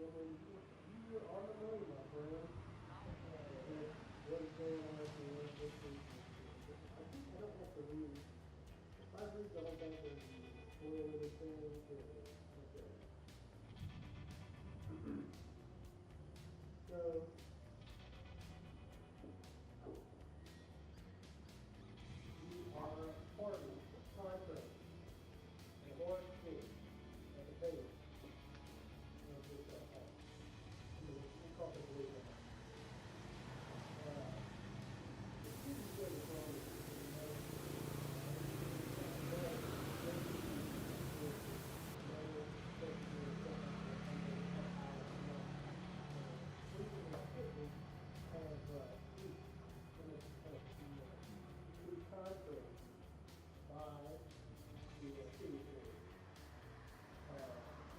You're on the money, my friend. What is going on here? I think I don't have to read. If I read the whole thing, then spoil everything. Okay. So, you are partners, contractors, and Lord King at the base of this house. We call it the city good is wrong with contract by the city board.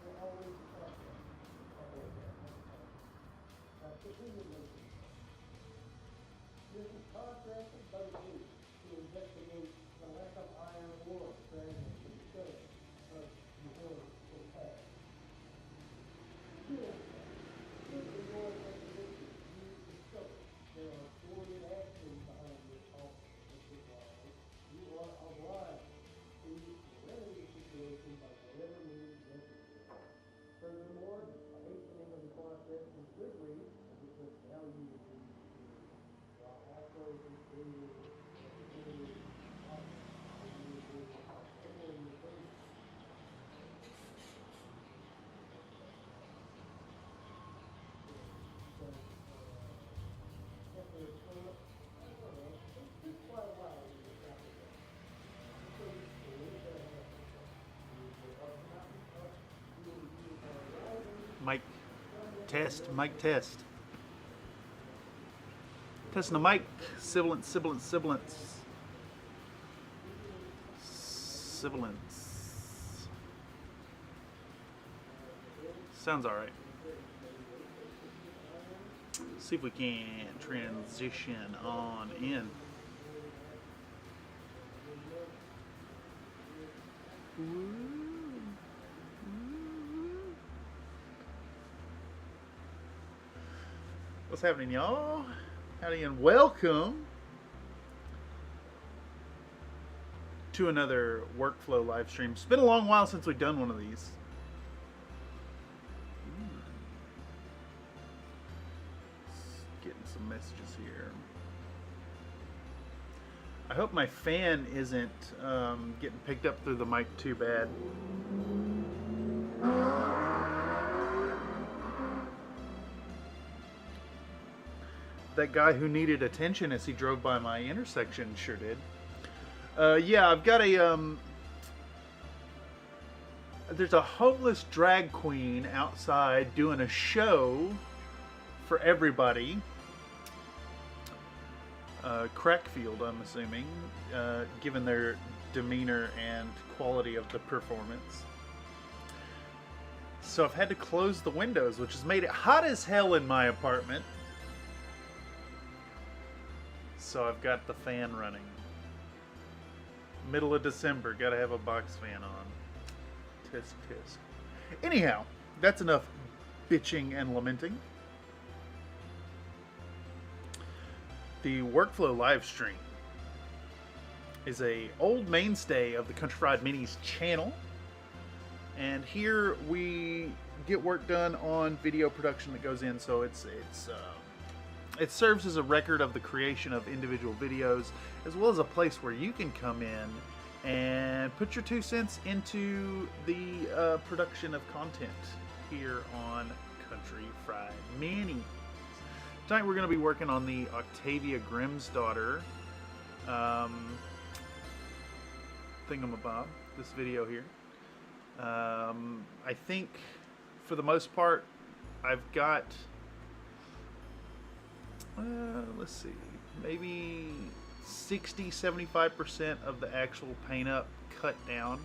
We're always a contract. Presumably, this is contracted by the city to investigate the lack of iron ore present in the study of utilities in the past. If the Lord acquisition you discover there are thwarted actions behind this office of this law, you are obliged to remedy the situation by whatever means necessary. Furthermore, a hastening of the process is good reason, because now you will be while also including the office of you will be able to bring Mic test, mic test. Testing the mic. Sibilance, sibilance, sibilance. Sibilance. Sounds alright. See if we can transition on in. What's happening, y'all? Howdy and welcome to another workflow live stream. It's been a long while since we've done one of these. Getting some messages here. I hope my fan isn't getting picked up through the mic too bad. That guy who needed attention as he drove by my intersection sure did. Yeah, I've got a there's a homeless drag queen outside doing a show for everybody. Crackfield, I'm assuming, given their demeanor and quality of the performance. So I've had to close the windows, which has made it hot as hell in my apartment. So I've got the fan running. Middle of December, gotta have a box fan on. Tisk tisk. Anyhow, that's enough bitching and lamenting. The Workflow live stream is a old mainstay of the Country Fried Minis channel. And here we get work done on video production that goes in, so it serves as a record of the creation of individual videos, as well as a place where you can come in and put your 2 cents into the production of content here on Country Fried Minis. Tonight we're going to be working on the Oktavia Grimsdottir thingamabob, this video here. I think for the most part I've got let's see, maybe 60-75% of the actual paint up cut down,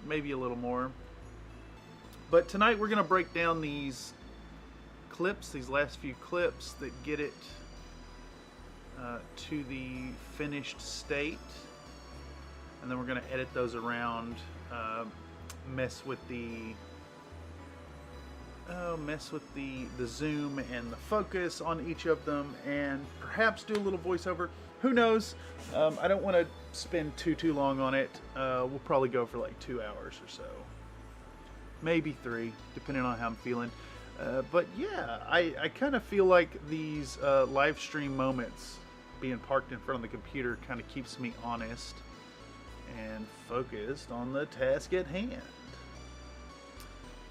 maybe a little more. But tonight we're going to break down these clips, these last few clips that get it to the finished state, and then we're going to edit those around, mess with the mess with the zoom and the focus on each of them, and perhaps do a little voiceover. Who knows? I don't want to spend too long on it. We'll probably go for like 2 hours or so, maybe 3, depending on how I'm feeling. But yeah, I kind of feel like these live stream moments, being parked in front of the computer, kind of keeps me honest and focused on the task at hand.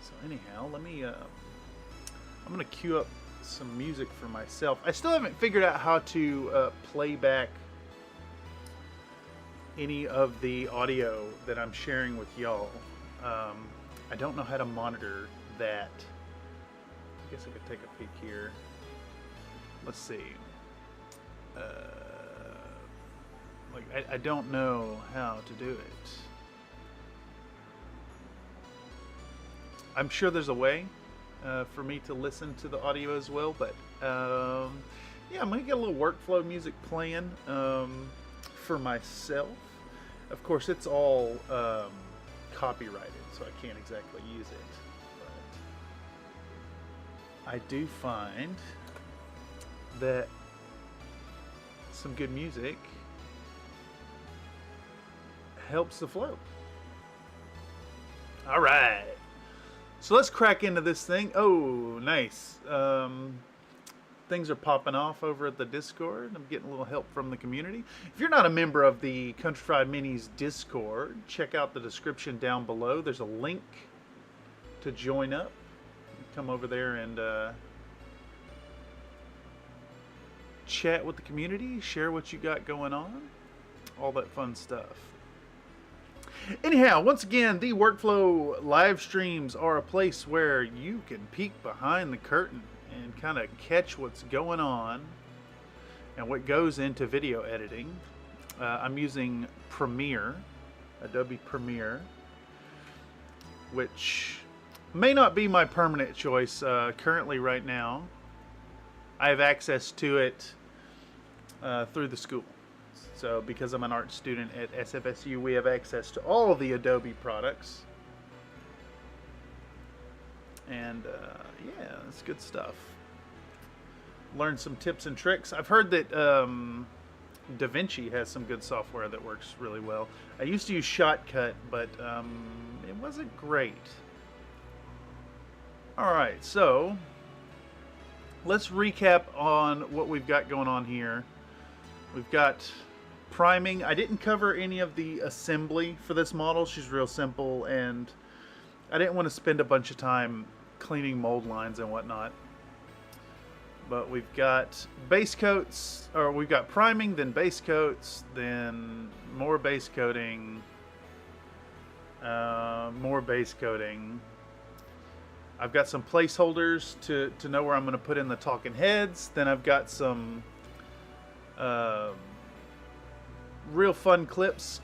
So anyhow, let me I'm gonna cue up some music for myself. I still haven't figured out how to play back any of the audio that I'm sharing with y'all. I don't know how to monitor that. I guess I could take a peek here. Let's see. I don't know how to do it. I'm sure there's a way for me to listen to the audio as well, but yeah, I'm gonna get a little workflow music playing for myself. Of course, it's all copyrighted, so I can't exactly use it. But I do find that some good music helps the flow. All right. So let's crack into this thing. Oh, nice. Things are popping off over at the Discord. I'm getting a little help from the community. If you're not a member of the Country Fried Minis Discord, check out the description down below. There's a link to join up. Come over there and chat with the community, share what you got going on, all that fun stuff. Anyhow, once again, the Workflow live streams are a place where you can peek behind the curtain and kind of catch what's going on and what goes into video editing. I'm using Premiere, Adobe Premiere, which may not be my permanent choice currently right now. I have access to it through the school. So because I'm an art student at SFSU, we have access to all of the Adobe products. And yeah, it's good stuff. Learn some tips and tricks. I've heard that DaVinci has some good software that works really well. I used to use Shotcut, but it wasn't great. All right, so let's recap on what we've got going on here. We've got priming. I didn't cover any of the assembly for this model. She's real simple, and I didn't want to spend a bunch of time cleaning mold lines and whatnot. But we've got base coats, or we've got priming, then base coats, then more base coating, more base coating. I've got some placeholders to know where I'm going to put in the talking heads. Then I've got some real fun clips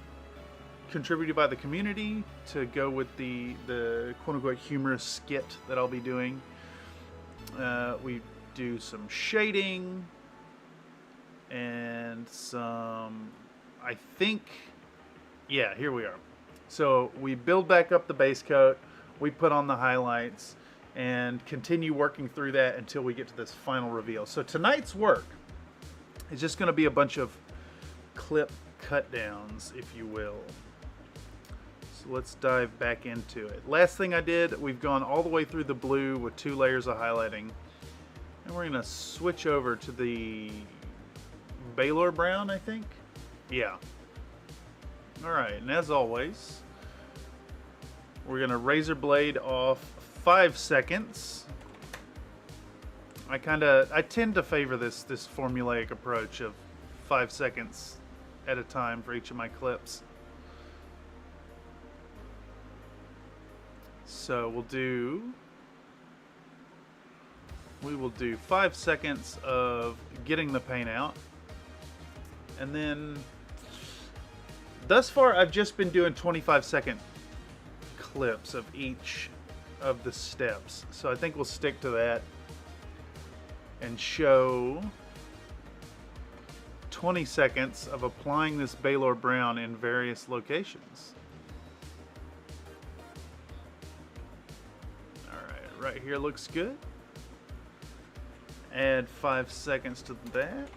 contributed by the community to go with the quote-unquote humorous skit that I'll be doing. We do some shading and some, I think, yeah, here we are. So we build back up the base coat, we put on the highlights, and continue working through that until we get to this final reveal. So tonight's work is just going to be a bunch of clip cut downs, if you will. So let's dive back into it. Last thing I did, we've gone all the way through the blue with 2 layers of highlighting, and we're going to switch over to the Baylor brown, I think. Yeah. All right, and as always, we're going to razor blade off 5 seconds. I tend to favor this formulaic approach of 5 seconds at a time for each of my clips. So we will do 5 seconds of getting the paint out, and then thus far I've just been doing 25-second clips of each of the steps, so I think we'll stick to that and show 20 seconds of applying this Baylor brown in various locations. Alright, right here looks good. Add 5 seconds to that.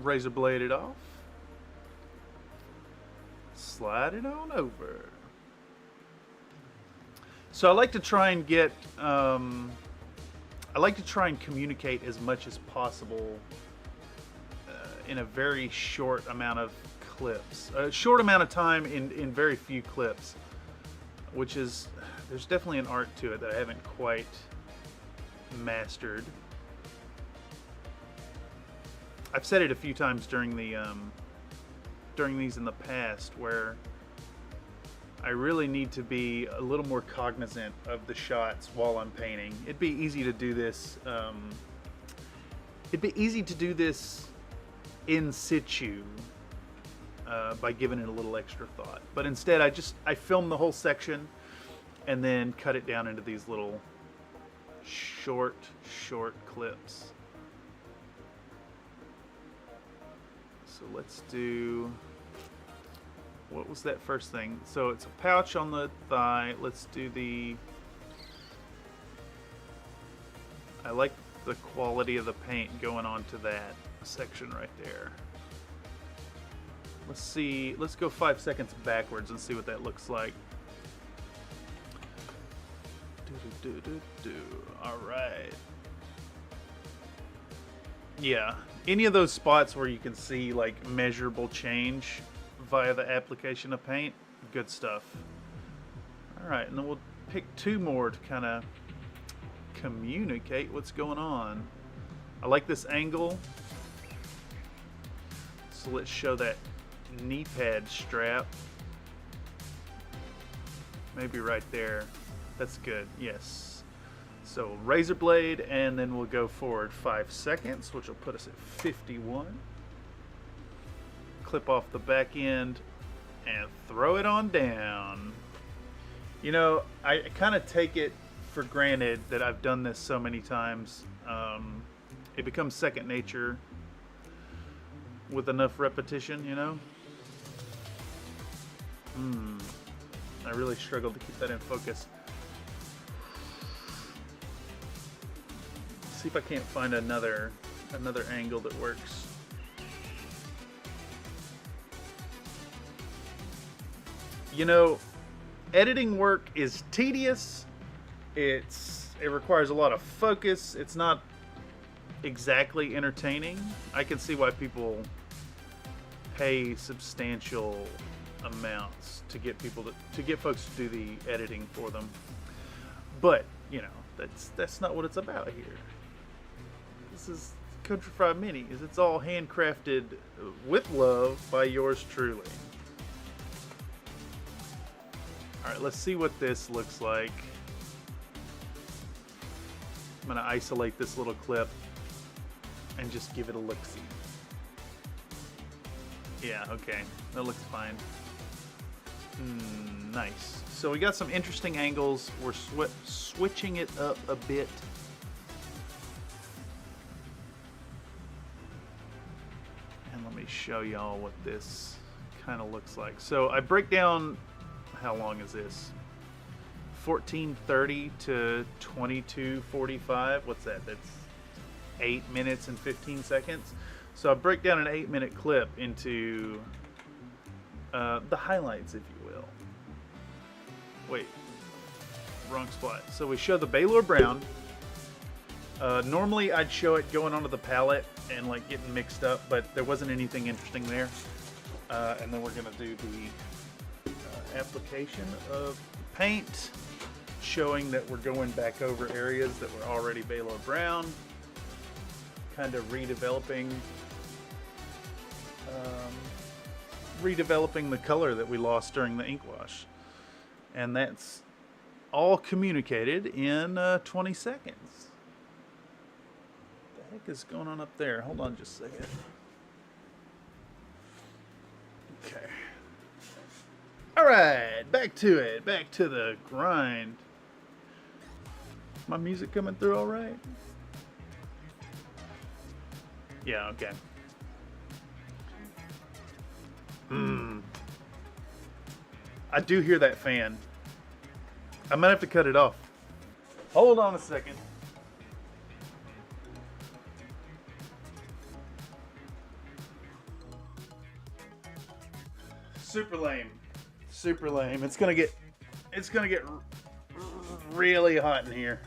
Razor blade it off. Slide it on over. So I like to try and get, I like to try and communicate as much as possible in a very short amount of clips. A short amount of time in very few clips, which is, there's definitely an art to it that I haven't quite mastered. I've said it a few times during the during these in the past, where I really need to be a little more cognizant of the shots while I'm painting. It'd be easy to do this. It'd be easy to do this in situ by giving it a little extra thought. But instead, I film the whole section and then cut it down into these little short clips. So let's do, what was that first thing? So it's a pouch on the thigh. Let's do the, I like the quality of the paint going on to that section right there. Let's see, let's go 5 seconds backwards and see what that looks like. All right. Yeah, any of those spots where you can see like measurable change via the application of paint, good stuff. All right, and then we'll pick 2 more to kind of communicate what's going on. I like this angle. So let's show that knee pad strap. Maybe right there. That's good, yes. So razor blade, and then we'll go forward 5 seconds, which will put us at 51. Clip off the back end and throw it on down. You know, I kind of take it for granted that I've done this so many times. It becomes second nature with enough repetition, you know? I really struggled to keep that in focus. See if I can't find another angle that works. You know, editing work is tedious. It requires a lot of focus. It's not exactly entertaining. I can see why people pay substantial amounts to get people to get folks to do the editing for them. But, you know, that's not what it's about here. This is Country Fried Minis. It's all handcrafted with love by yours truly. Alright, let's see what this looks like. I'm going to isolate this little clip and just give it a look-see. Yeah, okay. That looks fine. Nice. So we got some interesting angles. We're switching it up a bit. And let me show y'all what this kind of looks like. So I break down, how long is this? 14:30 to 22:45. What's that? That's 8 minutes and 15 seconds. So I break down an 8-minute clip into the highlights, if you will. Wait, wrong spot. So we show the Baylor Brown. Normally I'd show it going onto the palette and like getting mixed up, but there wasn't anything interesting there. And then we're gonna do the application of paint, showing that we're going back over areas that were already Baylor Brown, kind of redeveloping the color that we lost during the ink wash. And that's all communicated in 20 seconds. What the heck is going on up there? Hold on just a second. Okay. All right, back to it. Back to the grind. Is my music coming through all right? Yeah, okay. I do hear that fan. I might have to cut it off. Hold on a second. Super lame. Super lame. It's gonna get really hot in here.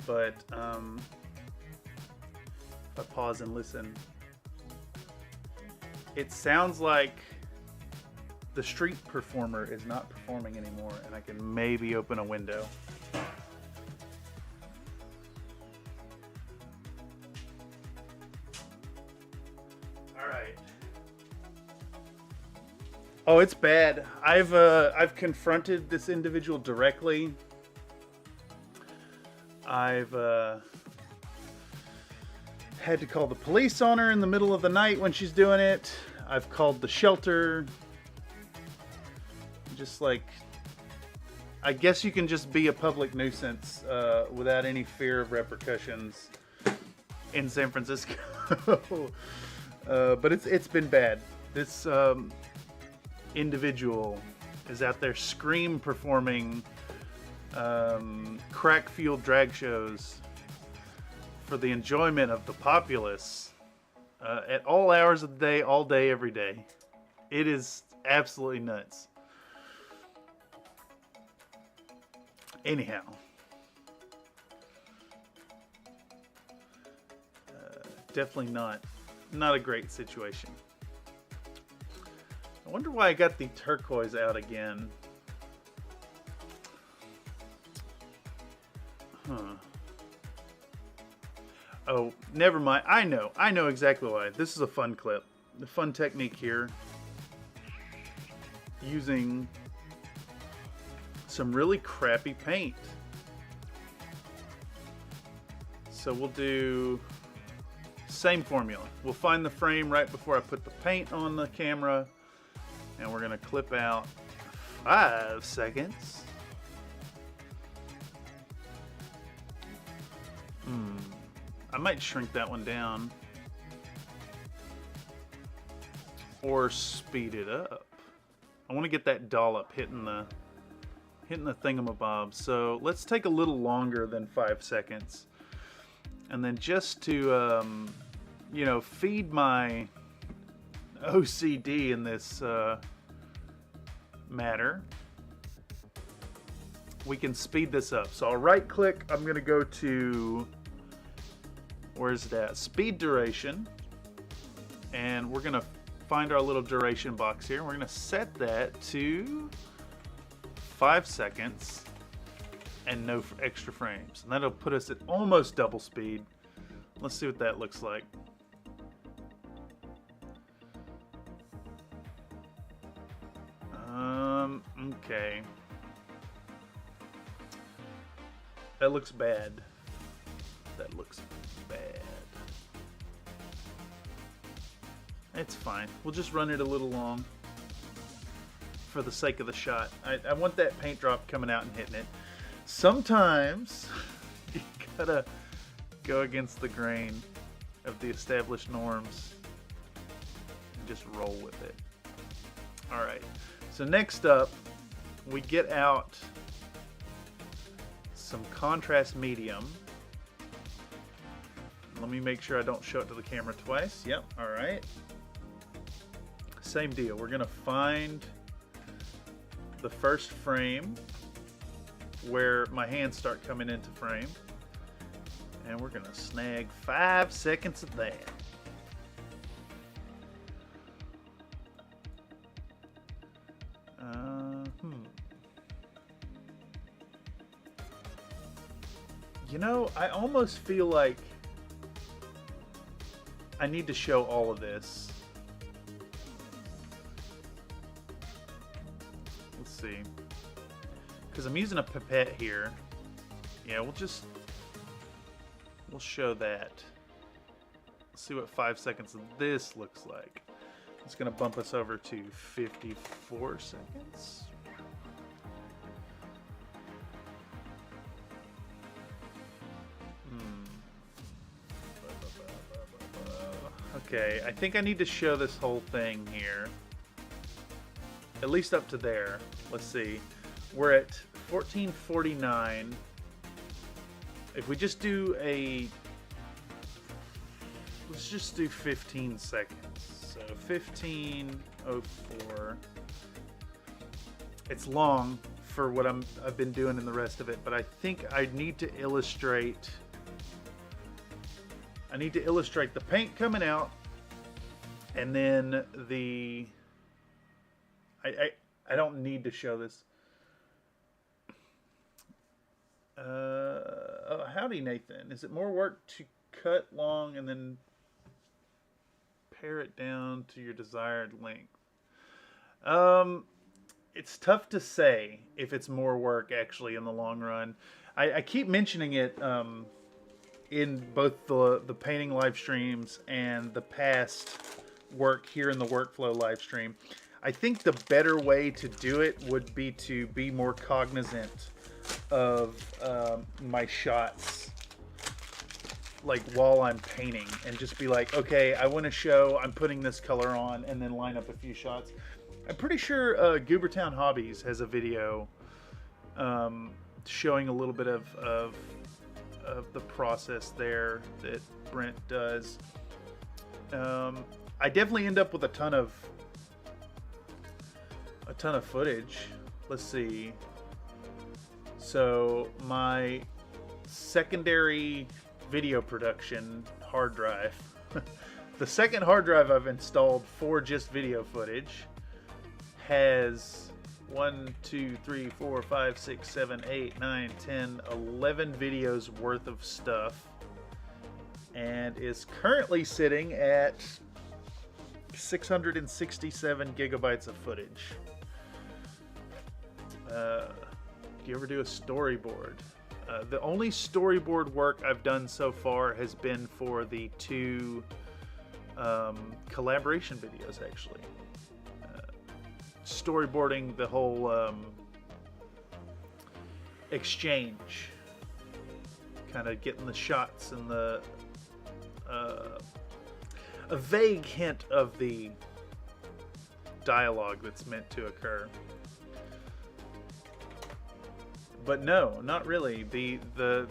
But if I pause and listen, it sounds like the street performer is not performing anymore, and I can maybe open a window. All right. Oh, it's bad. I've confronted this individual directly. I've had to call the police on her in the middle of the night when she's doing it. I've called the shelter. Just like, I guess you can just be a public nuisance without any fear of repercussions in San Francisco. But it's been bad. This individual is out there scream performing crack-fueled drag shows for the enjoyment of the populace at all hours of the day, all day, every day. It is absolutely nuts. Anyhow, definitely not a great situation. I wonder why I got the turquoise out again. Huh. Oh, never mind. I know exactly why. This is a fun clip. The fun technique here. Using some really crappy paint. So we'll do same formula. We'll find the frame right before I put the paint on the camera, and we're gonna clip out 5 seconds. I might shrink that one down or speed it up. I want to get that dollop hitting the thingamabob. So let's take a little longer than 5 seconds, and then just to feed my OCD in this matter, we can speed this up. So I'll right click. I'm gonna go to, where's that? Speed duration. And we're gonna find our little duration box here. We're gonna set that to 5 seconds and no extra frames. And that'll put us at almost double speed. Let's see what that looks like. Okay. That looks bad. That looks bad. It's fine. We'll just run it a little long for the sake of the shot. I want that paint drop coming out and hitting it. Sometimes you gotta go against the grain of the established norms and just roll with it. Alright, so next up, we get out some contrast medium. Let me make sure I don't show it to the camera twice. Yep, alright. Same deal. We're gonna find the first frame where my hands start coming into frame, and we're gonna snag 5 seconds of that. You know, I almost feel like I need to show all of this. Let's see. Because I'm using a pipette here. Yeah, we'll show that. Let's see what 5 seconds of this looks like. It's going to bump us over to 54 seconds. Okay, I think I need to show this whole thing here. At least up to there. Let's see. We're at 1449. If we just do let's just do 15 seconds. So 1504. It's long for what I've been doing in the rest of it, but I think I need to illustrate. I need to illustrate the paint coming out, and then the. I don't need to show this. Oh, howdy, Nathan. Is it more work to cut long and then pare it down to your desired length? It's tough to say if it's more work actually in the long run. I keep mentioning it in both the painting live streams and the past work here in the workflow live stream. I think the better way to do it would be to be more cognizant of my shots, like while I'm painting, and just be like, okay, I want to show I'm putting this color on, and then line up a few shots. I'm pretty sure Goobertown Hobbies has a video showing a little bit of the process there that Brent does. I definitely end up with a ton of footage. Let's see. So my secondary video production hard drive, the second hard drive I've installed for just video footage, has 1, 2, 3, 4, 5, 6, 7, 8, 9, 10, 11 videos worth of stuff, and is currently sitting at 667 gigabytes of footage. Do you ever do a storyboard? The only storyboard work I've done so far has been for the 2 collaboration videos, actually. Storyboarding the whole exchange, kind of getting the shots and the a vague hint of the dialogue that's meant to occur. But no, not really. The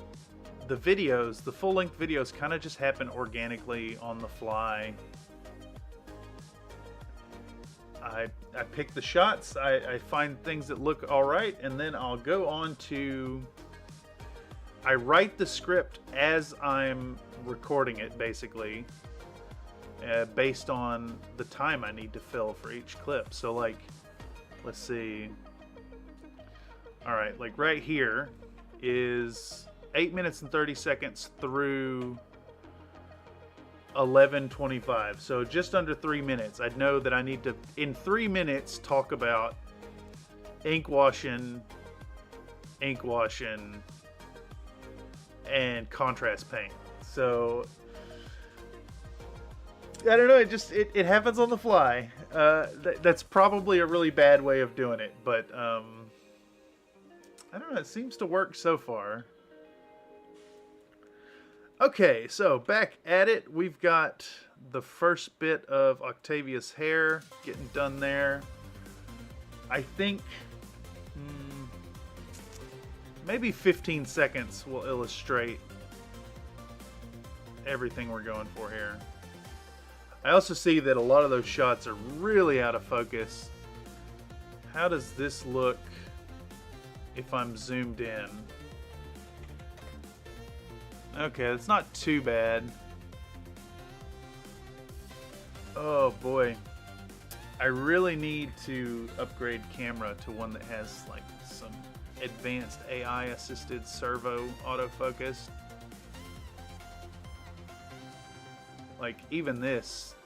videos, the full-length videos, kind of just happen organically on the fly. I pick the shots, I find things that look alright, and then I'll go on to... I write the script as I'm recording it, basically, based on the time I need to fill for each clip. So, like, let's see... Alright, like right here is 8 minutes and 30 seconds through 11:25. So just under 3 minutes. I'd know that I need to, in 3 minutes, talk about ink washing, and contrast paint. So I don't know, it happens on the fly. That's probably a really bad way of doing it, but I don't know, it seems to work so far. Okay, so back at it, we've got the first bit of Octavia's hair getting done there. I think maybe 15 seconds will illustrate everything we're going for here. I also see that a lot of those shots are really out of focus. How does this look if I'm zoomed in? Okay, it's not too bad. Oh boy. I really need to upgrade camera to one that has like some advanced AI assisted servo autofocus. Like even this,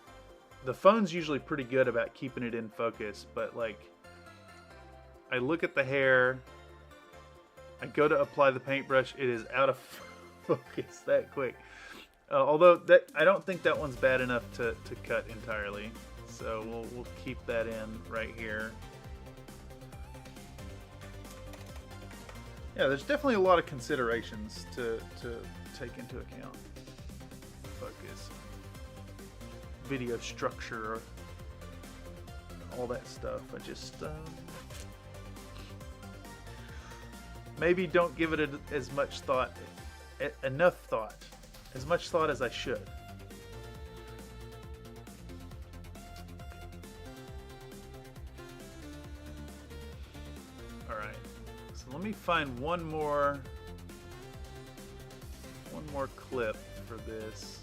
the phone's usually pretty good about keeping it in focus, but like I look at the hair, I go to apply the paintbrush, it is out of focus that quick. Although that, I don't think that one's bad enough to cut entirely. So we'll keep that in right here. Yeah, there's definitely a lot of considerations to take into account. Focus, video structure, all that stuff. I just maybe don't give it as much thought, enough thought, as much thought as I should. All right, so let me find one more clip for this.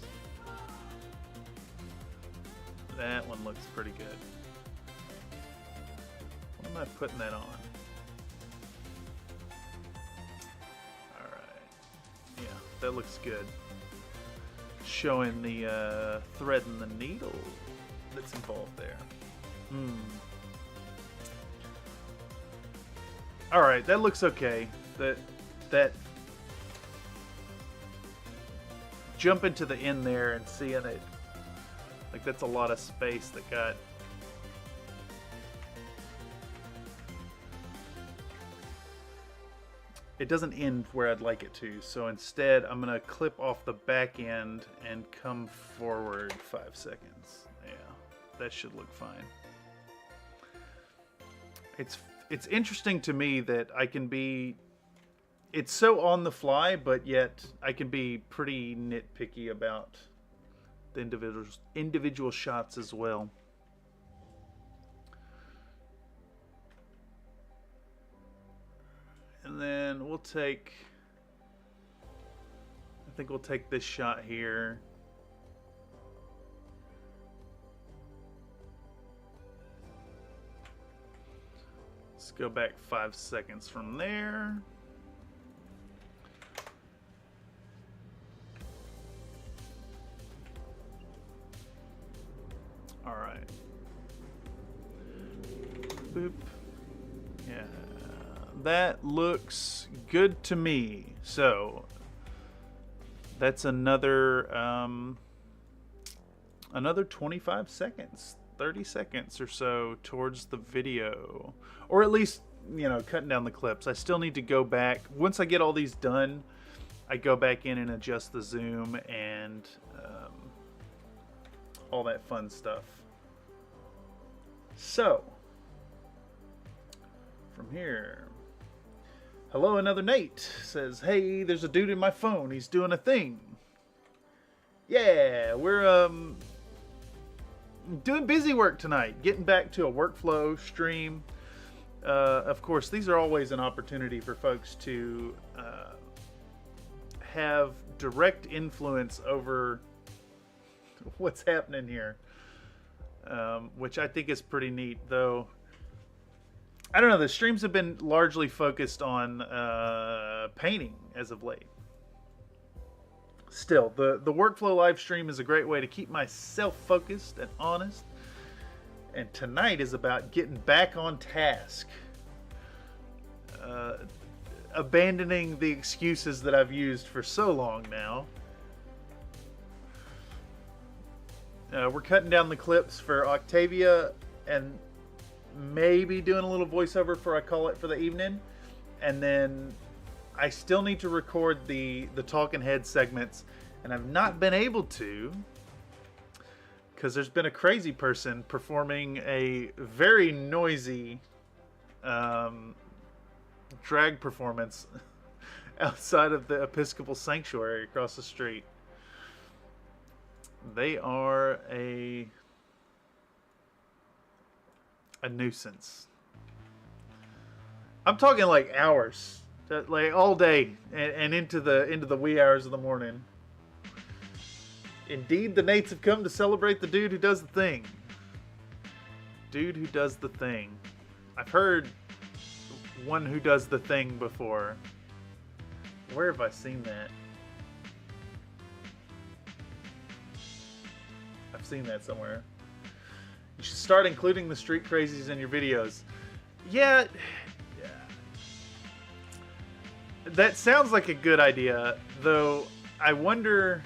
That one looks pretty good. What am I putting that on? Alright. Yeah, that looks good. Showing the thread and the needle that's involved there. Alright, that looks okay. That jump into the end there and seeing it, like, that's a lot of space that got. It doesn't end where I'd like it to, so instead I'm gonna clip off the back end and come forward 5 seconds. Yeah, that should look fine. It's interesting to me that I can be. It's so on the fly, but yet I can be pretty nitpicky about the individual shots as well. And then we'll take, I think we'll take this shot here. Let's go back 5 seconds from there. All right. Boop. Yeah. That looks good to me. So that's another 25 seconds, 30 seconds or so towards the video, or at least, you know, cutting down the clips. I still need to go back. Once I get all these done, I go back in and adjust the zoom and all that fun stuff. So from here, hello, another Nate says, hey, there's a dude in my phone. He's doing a thing. Yeah, we're doing busy work tonight. Getting back to a workflow stream. Of course, these are always an opportunity for folks to have direct influence over what's happening here, which I think is pretty neat, though. I don't know, the streams have been largely focused on painting as of late. Still, the workflow live stream is a great way to keep myself focused and honest. And tonight is about getting back on task. Abandoning the excuses that I've used for so long now. We're cutting down the clips for Oktavia and maybe doing a little voiceover for I Call It for the evening. And then I still need to record the talking head segments, and I've not been able to because there's been a crazy person performing a very noisy drag performance outside of the Episcopal Sanctuary across the street. They are a nuisance. I'm talking like hours, like all day and into the wee hours of the morning. Indeed, the Nates have come to celebrate the dude who does the thing. Dude who does the thing. I've heard one who does the thing before. Where have I seen that? I've seen that somewhere. You should start including the street crazies in your videos. Yeah. That sounds like a good idea, though I wonder,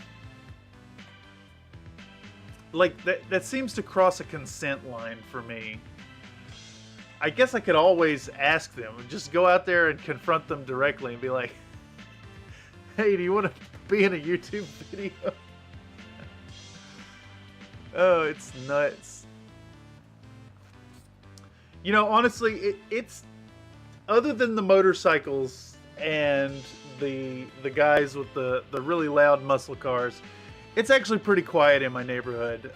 like, that seems to cross a consent line for me. I guess I could always ask them, just go out there and confront them directly and be like, hey, do you want to be in a YouTube video? Oh, it's nuts. You know, honestly, it's other than the motorcycles and the guys with the really loud muscle cars. It's actually pretty quiet in my neighborhood,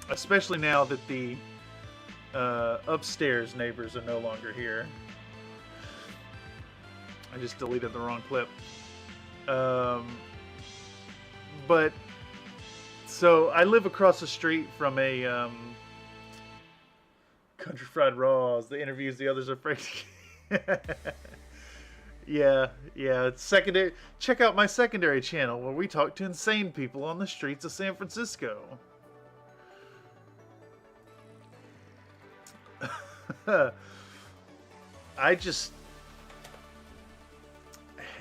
especially now that the upstairs neighbors are no longer here. I just deleted the wrong clip. But so I live across the street from a Country Fried Raws. The interviews the others are afraid to. Yeah. It's secondary. Check out my secondary channel where we talk to insane people on the streets of San Francisco. I just,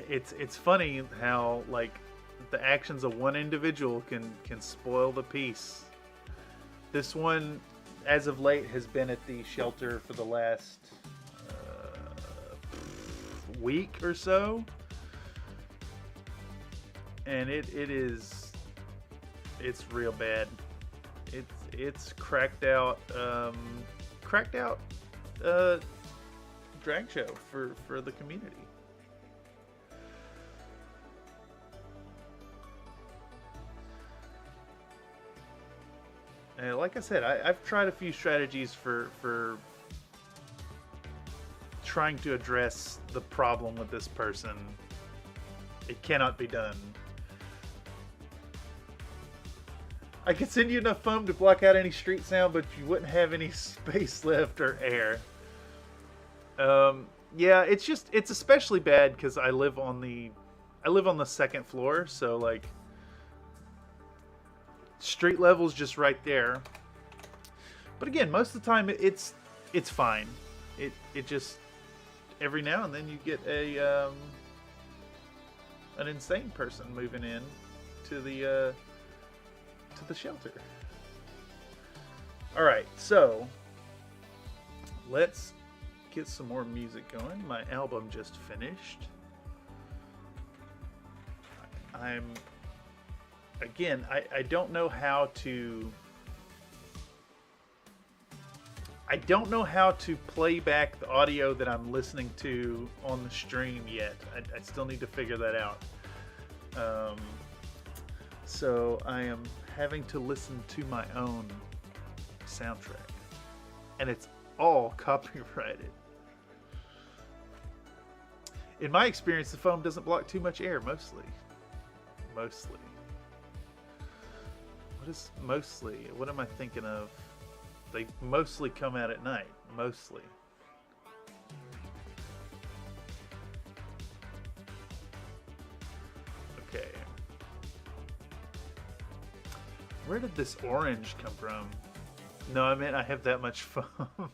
it's funny how like the actions of one individual can spoil the peace. This one, as of late, has been at the shelter for the last week or so, and it's real bad. It's cracked out drag show for the community. And like I said, I've tried a few strategies for trying to address the problem with this person. It cannot be done. I could send you enough foam to block out any street sound, but you wouldn't have any space left or air. Yeah, it's especially bad because I live on the second floor, so like street level's just right there. But again, most of the time it's fine. It just every now and then you get an insane person moving in to the shelter. All right, so let's get some more music going. My album just finished. I don't know how to play back the audio that I'm listening to on the stream yet. I still need to figure that out. So I am having to listen to my own soundtrack, and it's all copyrighted. In my experience, the foam doesn't block too much air, mostly. What is mostly? What am I thinking of? They mostly come out at night. Mostly. Okay. Where did this orange come from? No, I mean I have that much foam.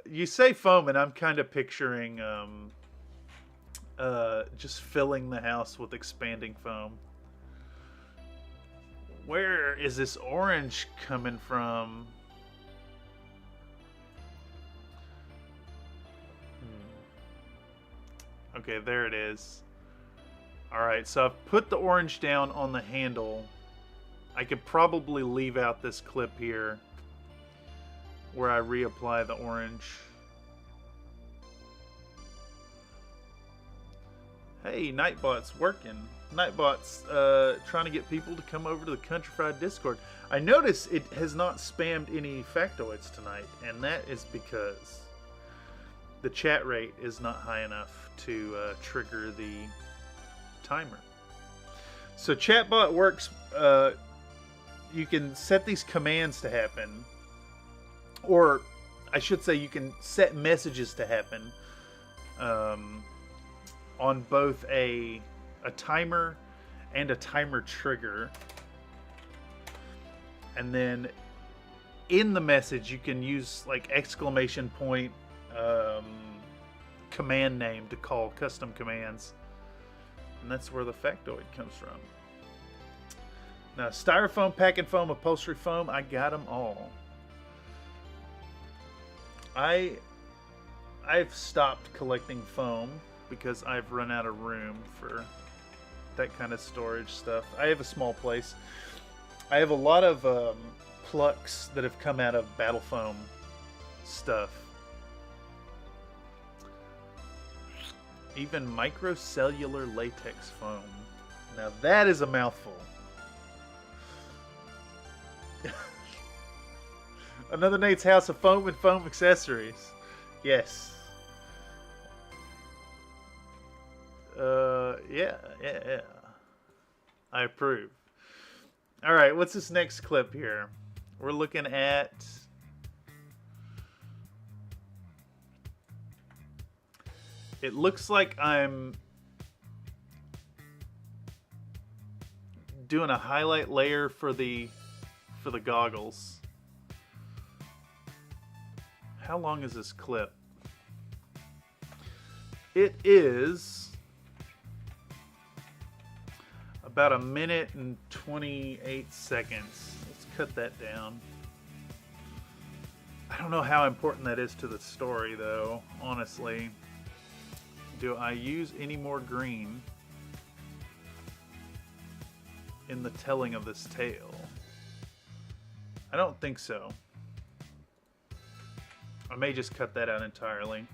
You say foam, and I'm kind of picturing just filling the house with expanding foam. Where is this orange coming from? Okay, there it is. Alright, so I've put the orange down on the handle. I could probably leave out this clip here where I reapply the orange. Hey, Nightbot's working. Nightbot's trying to get people to come over to the Country Fried Discord. I notice it has not spammed any factoids tonight, and that is because the chat rate is not high enough to trigger the timer. So chatbot works, you can set these commands to happen, or I should say you can set messages to happen on both a timer and a timer trigger. And then in the message you can use like exclamation point command name to call custom commands, and that's where the factoid comes from. Now, styrofoam, packing foam, upholstery foam, I got them all. I've stopped collecting foam because I've run out of room for that kind of storage stuff. I have a small place. I have a lot of plucks that have come out of battle foam stuff. Even microcellular latex foam. Now that is a mouthful. Another Nate's House of Foam and Foam Accessories. Yes. Yeah. I approve. Alright, what's this next clip here? We're looking at... It looks like I'm doing a highlight layer for the goggles. How long is this clip? It is about 1 minute and 28 seconds. Let's cut that down. I don't know how important that is to the story, though, honestly. Do I use any more green in the telling of this tale? I don't think so. I may just cut that out entirely.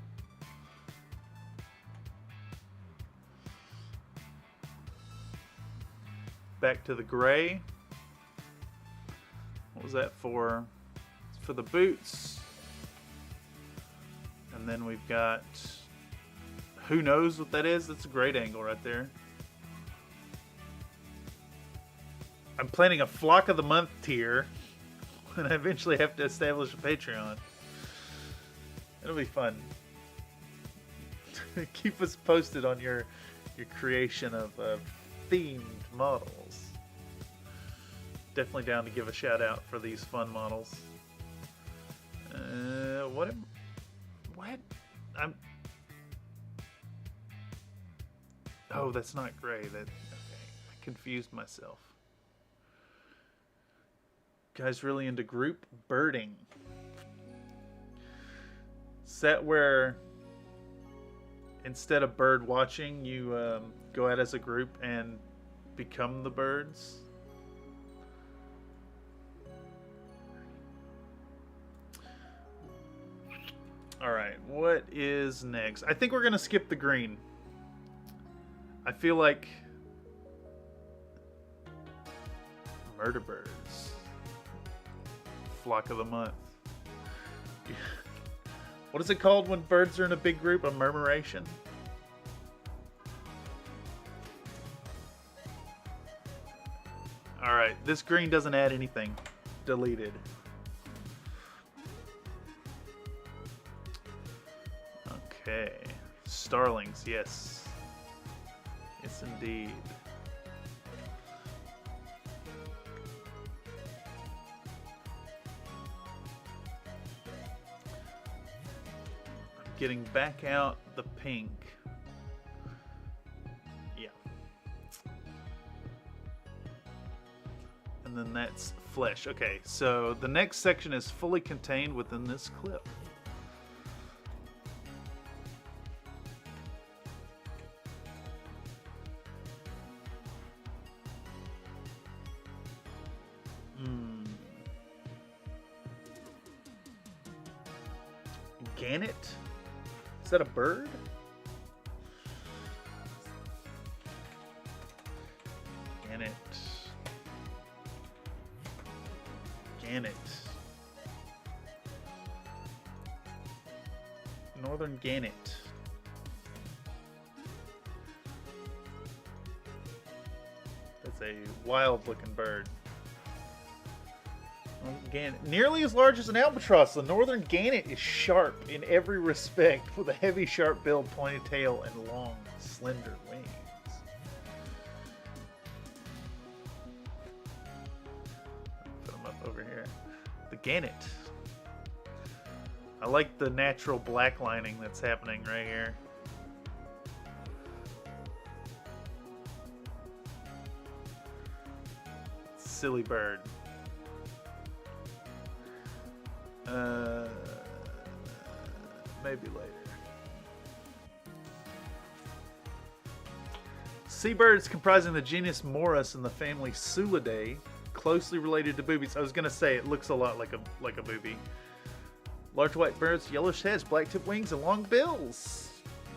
Back to the gray. What was that for? It's for the boots. And then we've got... Who knows what that is? That's a great angle right there. I'm planning a Flock of the Month tier. And I eventually have to establish a Patreon. It'll be fun. Keep us posted on your creation of themed models. Definitely down to give a shout out for these fun models. What? Oh, that's not gray. Okay, I confused myself. Guys, really into group birding. Set where instead of bird watching, you go out as a group and become the birds. Alright, what is next? I think we're going to skip the green. I feel like murder birds. Flock of the Month. What is it called when birds are in a big group? A murmuration? Alright, this green doesn't add anything. Deleted. Okay. Starlings, yes. Yes, indeed. I'm getting back out the pink. Yeah. And then that's flesh. Okay, so the next section is fully contained within this clip. Gannet? Is that a bird? Gannet. Gannet. Northern gannet. That's a wild looking bird. Gannet. Nearly as large as an albatross, the northern gannet is sharp in every respect, with a heavy, sharp bill, pointed tail, and long, slender wings. Put them up over here. The gannet. I like the natural black lining that's happening right here. Silly bird. Maybe later. Seabirds comprising the genus Morus and the family Sulidae, closely related to boobies. I was gonna say it looks a lot like a booby. Large white birds, yellowish heads, black tipped wings, and long bills.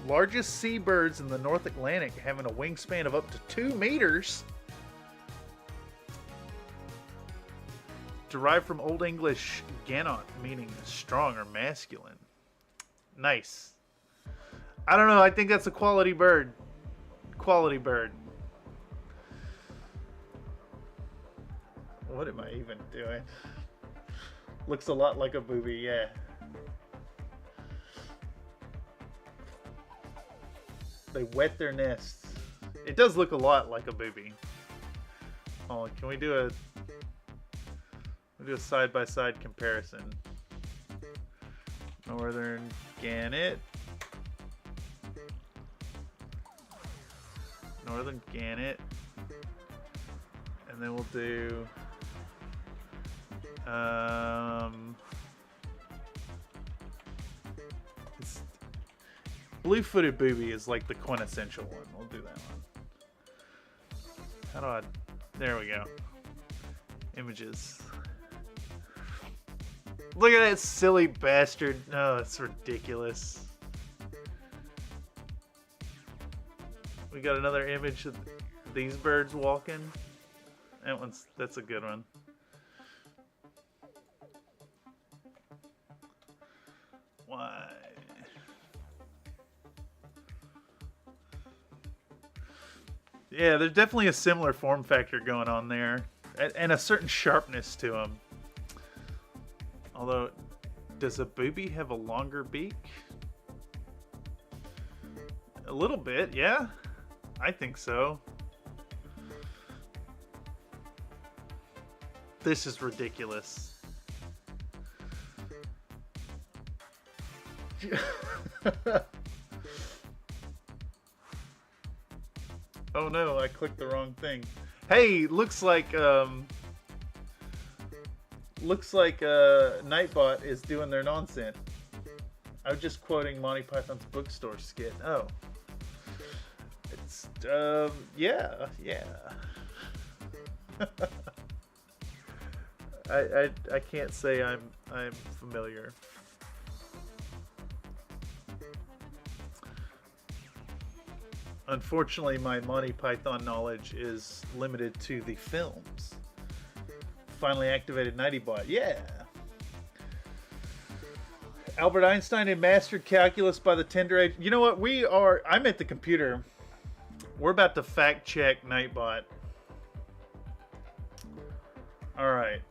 Largest seabirds in the North Atlantic, having a wingspan of up to 2 meters. Derived from Old English ganot, meaning strong or masculine. Nice. I don't know, I think that's a quality bird. Quality bird. What am I even doing? Looks a lot like a booby, yeah. They wet their nests. It does look a lot like a booby. Oh, can we do a side-by-side comparison? Northern gannet. Northern gannet. And then we'll do blue-footed booby is like the quintessential one. We'll do that one. How do I... There we go. Images. Look at that silly bastard. Oh, it's ridiculous. We got another image of these birds walking. That's a good one. Why? Yeah, there's definitely a similar form factor going on there, and a certain sharpness to them. Although, does a booby have a longer beak? A little bit, yeah. I think so. This is ridiculous. Oh no, I clicked the wrong thing. Hey, looks like Nightbot is doing their nonsense. I was just quoting Monty Python's bookstore skit. Oh. It's yeah. I can't say I'm familiar. Unfortunately, my Monty Python knowledge is limited to the films. Finally activated Nightbot. Yeah. Albert Einstein had mastered calculus by the tender age. You know what? I'm at the computer. We're about to fact check Nightbot. All right.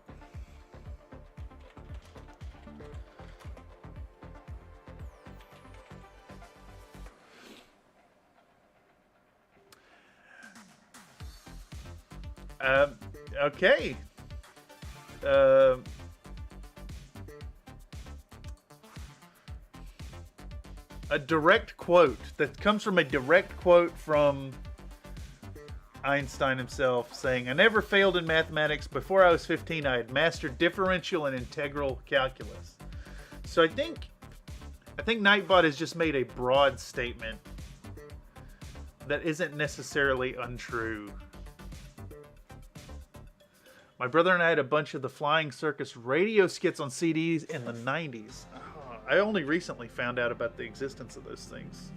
Okay. A direct quote that comes from a direct quote from Einstein himself, saying, "I never failed in mathematics. Before I was 15, I had mastered differential and integral calculus." So I think Nightbot has just made a broad statement that isn't necessarily untrue. My brother and I had a bunch of the Flying Circus radio skits on CDs in the 90s. I only recently found out about the existence of those things.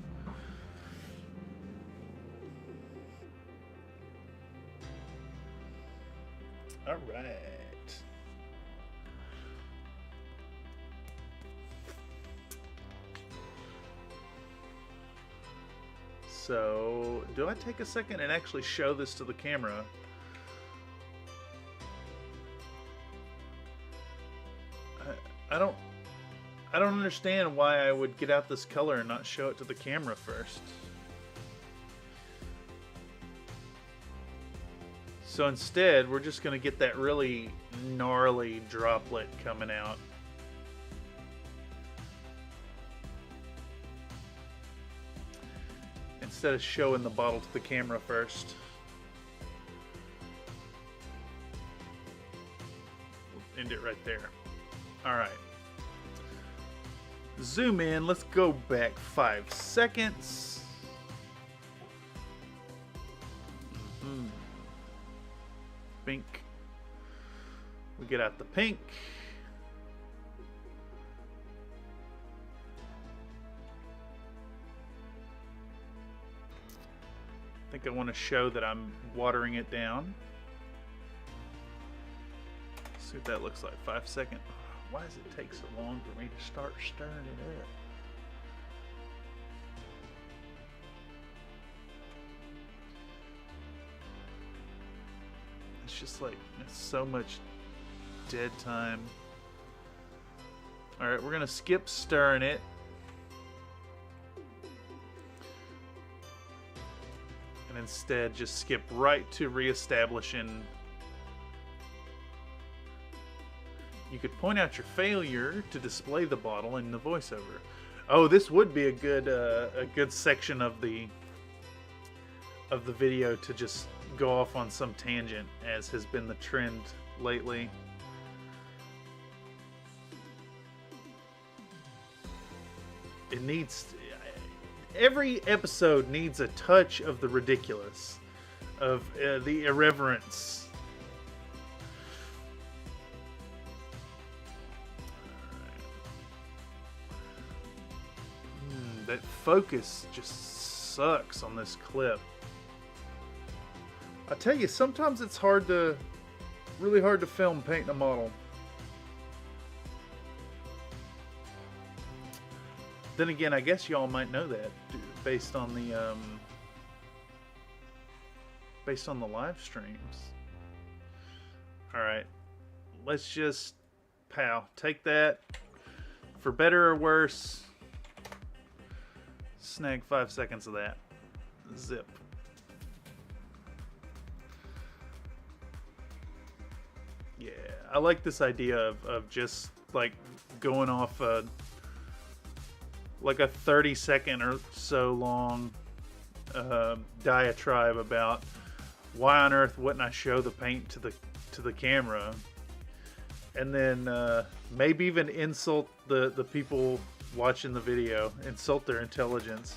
All right. So, do I take a second and actually show this to the camera? I don't understand why I would get out this color and not show it to the camera first. So instead, we're just going to get that really gnarly droplet coming out. Instead of showing the bottle to the camera first. We'll end it right there. Alright. Zoom in. Let's go back 5 seconds. Pink. We get out the pink. think I want to show that I'm watering it down. See what that looks like. 5 seconds. Why does it take so long for me to start stirring it up? It's just like, it's so much dead time. Alright, we're gonna skip stirring it. And instead just skip right to reestablishing. You could point out your failure to display the bottle in the voiceover. Oh, this would be a good section of the video to just go off on some tangent, as has been the trend lately. It needs, every episode needs a touch of the ridiculous, of the irreverence. That focus just sucks on this clip. I tell you, sometimes it's really hard to film painting a model. Then again, I guess y'all might know that based on the live streams. All right, let's just take that. For better or worse, snag 5 seconds of that. Zip. Yeah, I like this idea of just like going off like a 30-second or so long diatribe about why on earth wouldn't I show the paint to the camera, and then maybe even insult the people watching the video, insult their intelligence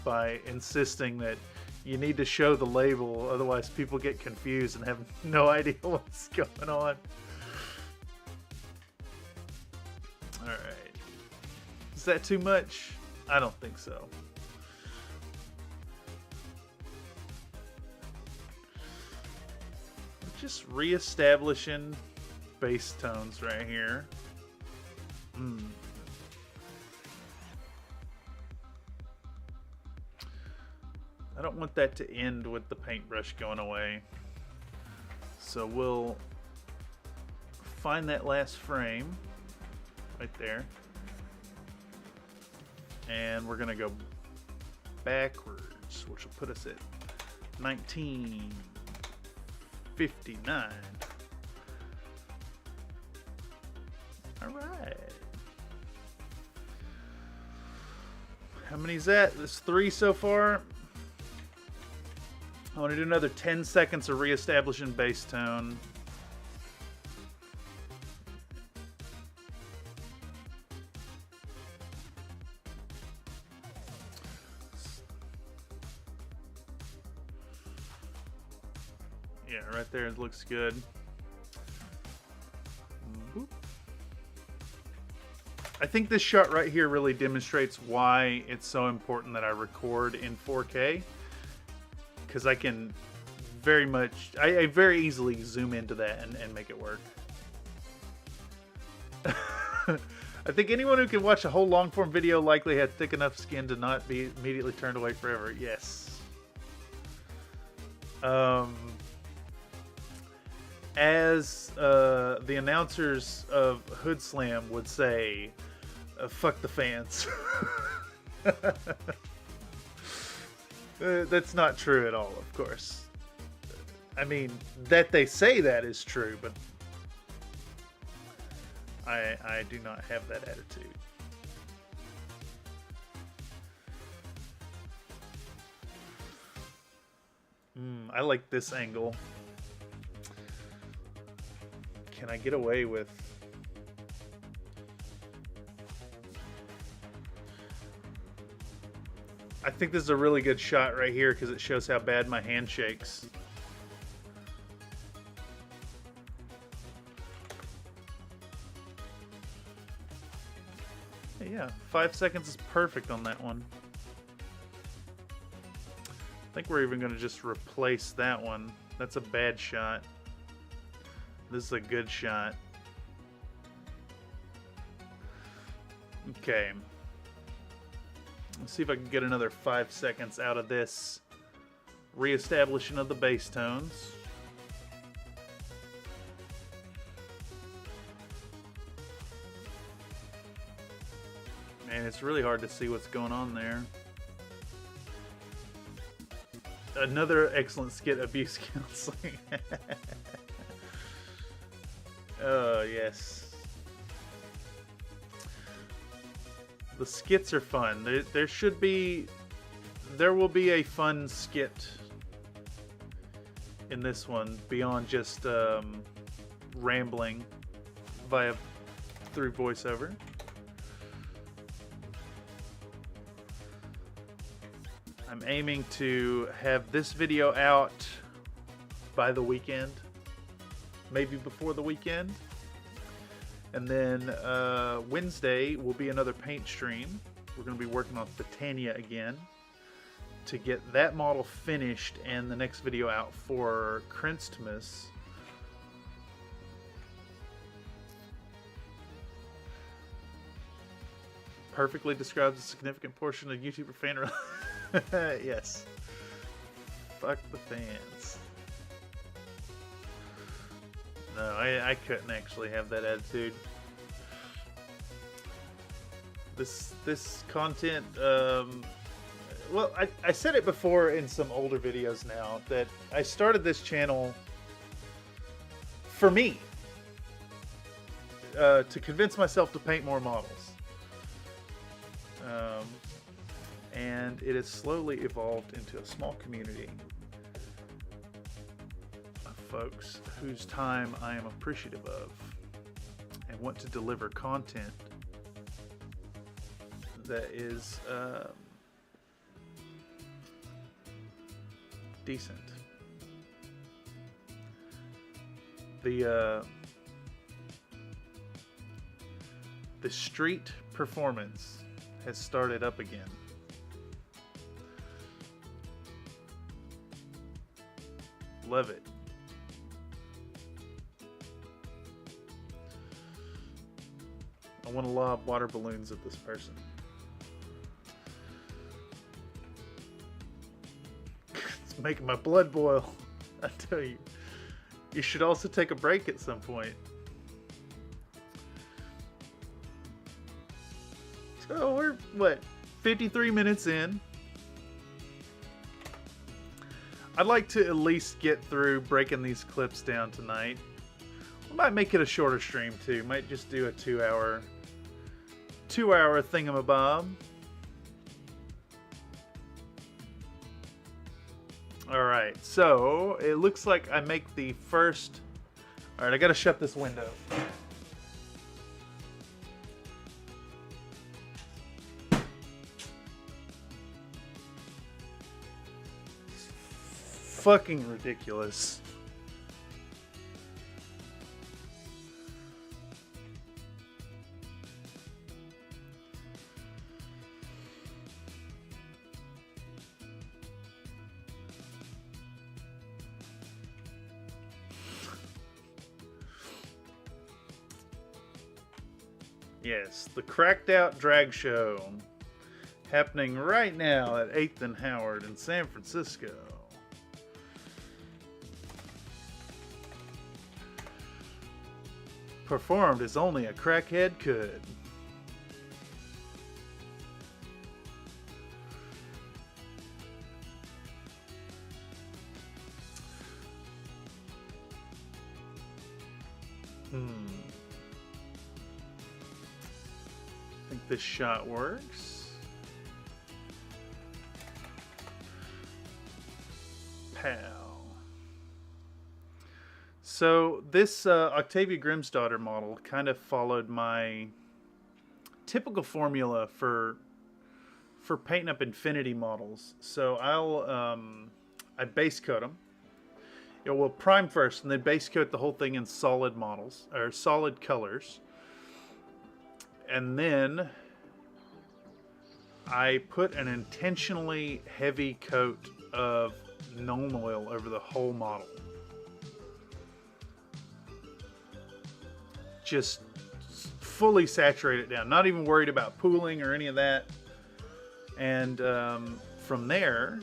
by insisting that you need to show the label, otherwise people get confused and have no idea what's going on. Alright. Is that too much? I don't think so. Just re-establishing bass tones right here. I don't want that to end with the paintbrush going away. So we'll find that last frame right there. And we're going to go backwards, which will put us at 1959. All right. How many is that? There's 3 so far. I want to do another 10 seconds of reestablishing bass tone. Yeah, right there, it looks good. Boop. I think this shot right here really demonstrates why it's so important that I record in 4K. Because I can I very easily zoom into that and make it work. I think anyone who can watch a whole long form video likely had thick enough skin to not be immediately turned away forever. Yes. As the announcers of Hood Slam would say, fuck the fans. That's not true at all, of course. I mean, that they say that is true, but I do not have that attitude. I like this angle. Can I get away with... I think this is a really good shot right here because it shows how bad my hand shakes. Yeah, 5 seconds is perfect on that one. think we're even going to just replace that one. That's a bad shot. This is a good shot. Okay. Let's see if I can get another 5 seconds out of this reestablishing of the bass tones. Man, it's really hard to see what's going on there. Another excellent skit, abuse counseling. Oh, yes. The skits are fun. There will be a fun skit in this one beyond just rambling through voiceover. I'm aiming to have this video out by the weekend, maybe before the weekend. And then Wednesday will be another paint stream. We're going to be working on Titania again to get that model finished and the next video out for Christmas. Perfectly describes a significant portion of YouTuber fan. Yes. Fuck the fans. No, I couldn't actually have that attitude. This content, well, I said it before in some older videos now, that I started this channel for me, to convince myself to paint more models. And it has slowly evolved into a small community of folks whose time I am appreciative of and want to deliver content that is decent. The street performance has started up again. Love it. I want to lob water balloons at this person. It's making my blood boil. I tell you. You should also take a break at some point. So we're, what, 53 minutes in. I'd like to at least get through breaking these clips down tonight. We might make it a shorter stream too. Might just do a 2-hour thingamabob. Alright, so it looks like I make the first... Alright, I gotta shut this window. Fucking ridiculous. Yes, the Cracked Out Drag Show happening right now at 8th and Howard in San Francisco. Performed as only a crackhead could. I think this shot works. Pow. So this Oktavia Grimsdottir model kind of followed my typical formula for painting up infinity models. So I base coat them. It will prime first and then base coat the whole thing in solid models or solid colors. And then I put an intentionally heavy coat of Nuln Oil over the whole model. Just fully saturate it down. Not even worried about pooling or any of that. And from there,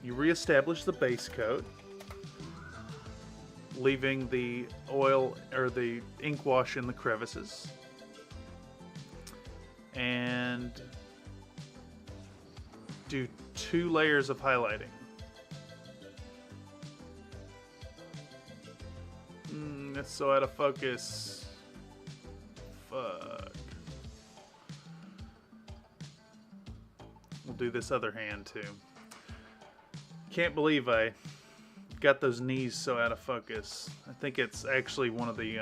you reestablish the base coat, leaving the oil or the ink wash in the crevices. And do 2 layers of highlighting. That's so out of focus. Fuck. We'll do this other hand too. Can't believe I got those knees so out of focus. I think it's actually one of the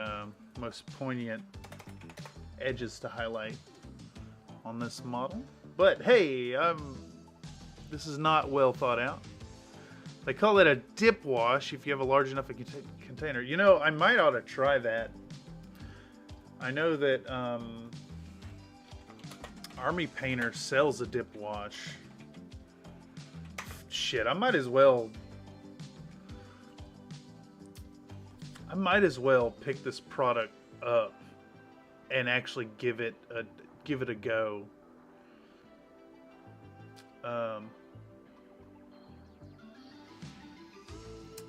most poignant edges to highlight on this model. But hey, this is not well thought out. They call it a dip wash if you have a large enough container. You know, I might ought to try that. I know that Army Painter sells a dip wash. Shit, I might as well pick this product up and actually give it a go.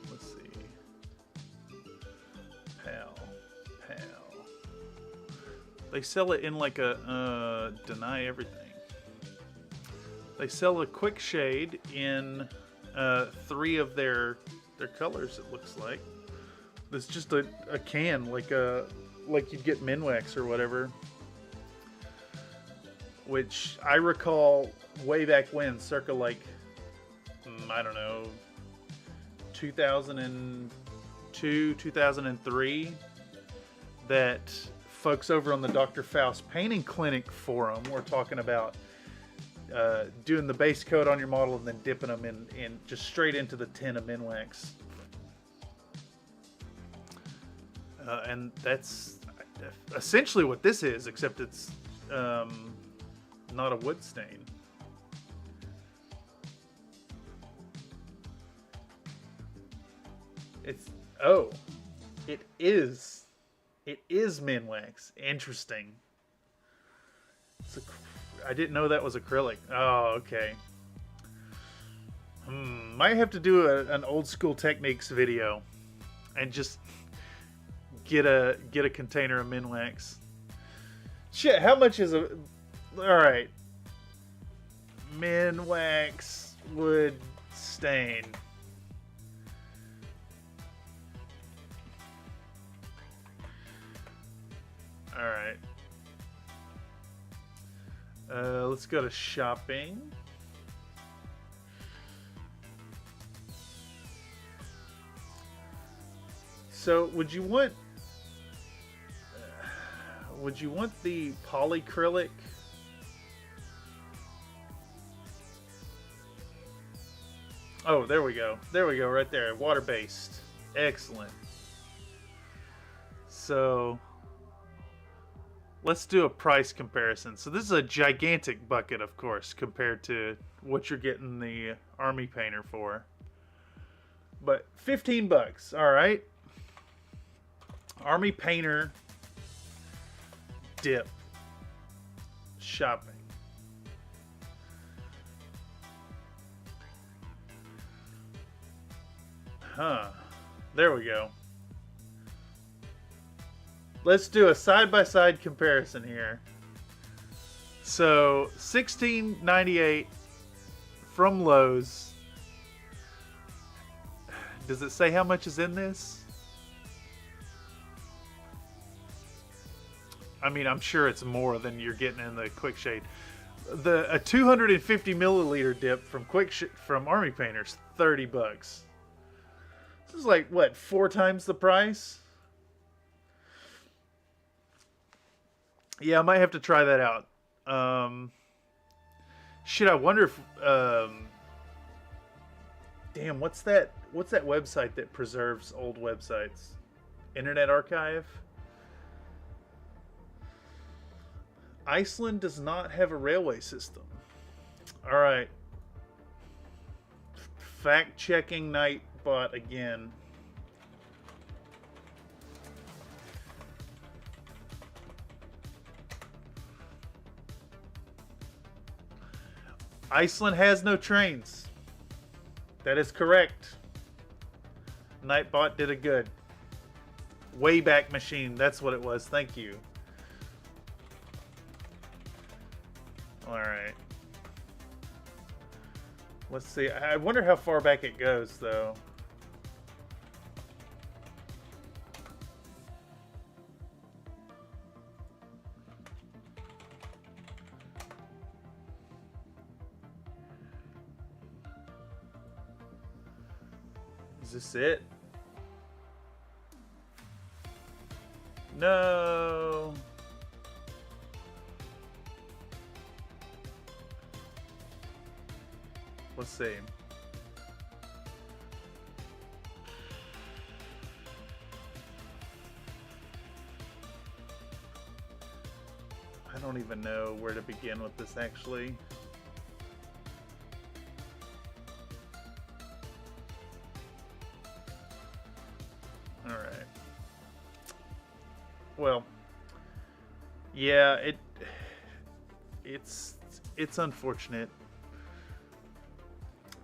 Let's see. Pal. They sell it in like a deny everything. They sell a quick shade in 3 of their colors. It looks like it's just a can, like you'd get Minwax or whatever. Which I recall way back when, circa like I don't know, 2002, 2003, that folks over on the Dr. Faust Painting Clinic forum were talking about doing the base coat on your model and then dipping them in just straight into the tin of Minwax. And that's essentially what this is, except it's not a wood stain. It is Minwax. Interesting. I didn't know that was acrylic. Oh, okay. Might have to do an old school techniques video and just get a container of Minwax. Shit, how much is a... Alright. Minwax wood stain. Alright. Let's go to shopping. So, would you want the polycrylic? Oh, there we go. There we go, right there. Water-based. Excellent. So, let's do a price comparison. So this is a gigantic bucket, of course, compared to what you're getting the Army Painter for. But $15, all right. Army Painter dip shopping. There we go. Let's do a side-by-side comparison here. So, $16.98 from Lowe's. Does it say how much is in this? I mean, I'm sure it's more than you're getting in the Quick Shade. A 250 milliliter dip from Army Painter's $30. This is like what, 4 times the price? Yeah, I might have to try that out. Shit, I wonder if damn, what's that website that preserves old websites? Internet Archive? Iceland does not have a railway system. All right. Fact checking Nightbot again. Iceland has no trains. That is correct. Nightbot did a good. Wayback Machine, that's what it was. Thank you. Alright. Let's see. I wonder how far back it goes, though. Is this it? No. Let's see. I don't even know where to begin with this, actually. All right. Well, yeah, it's unfortunate.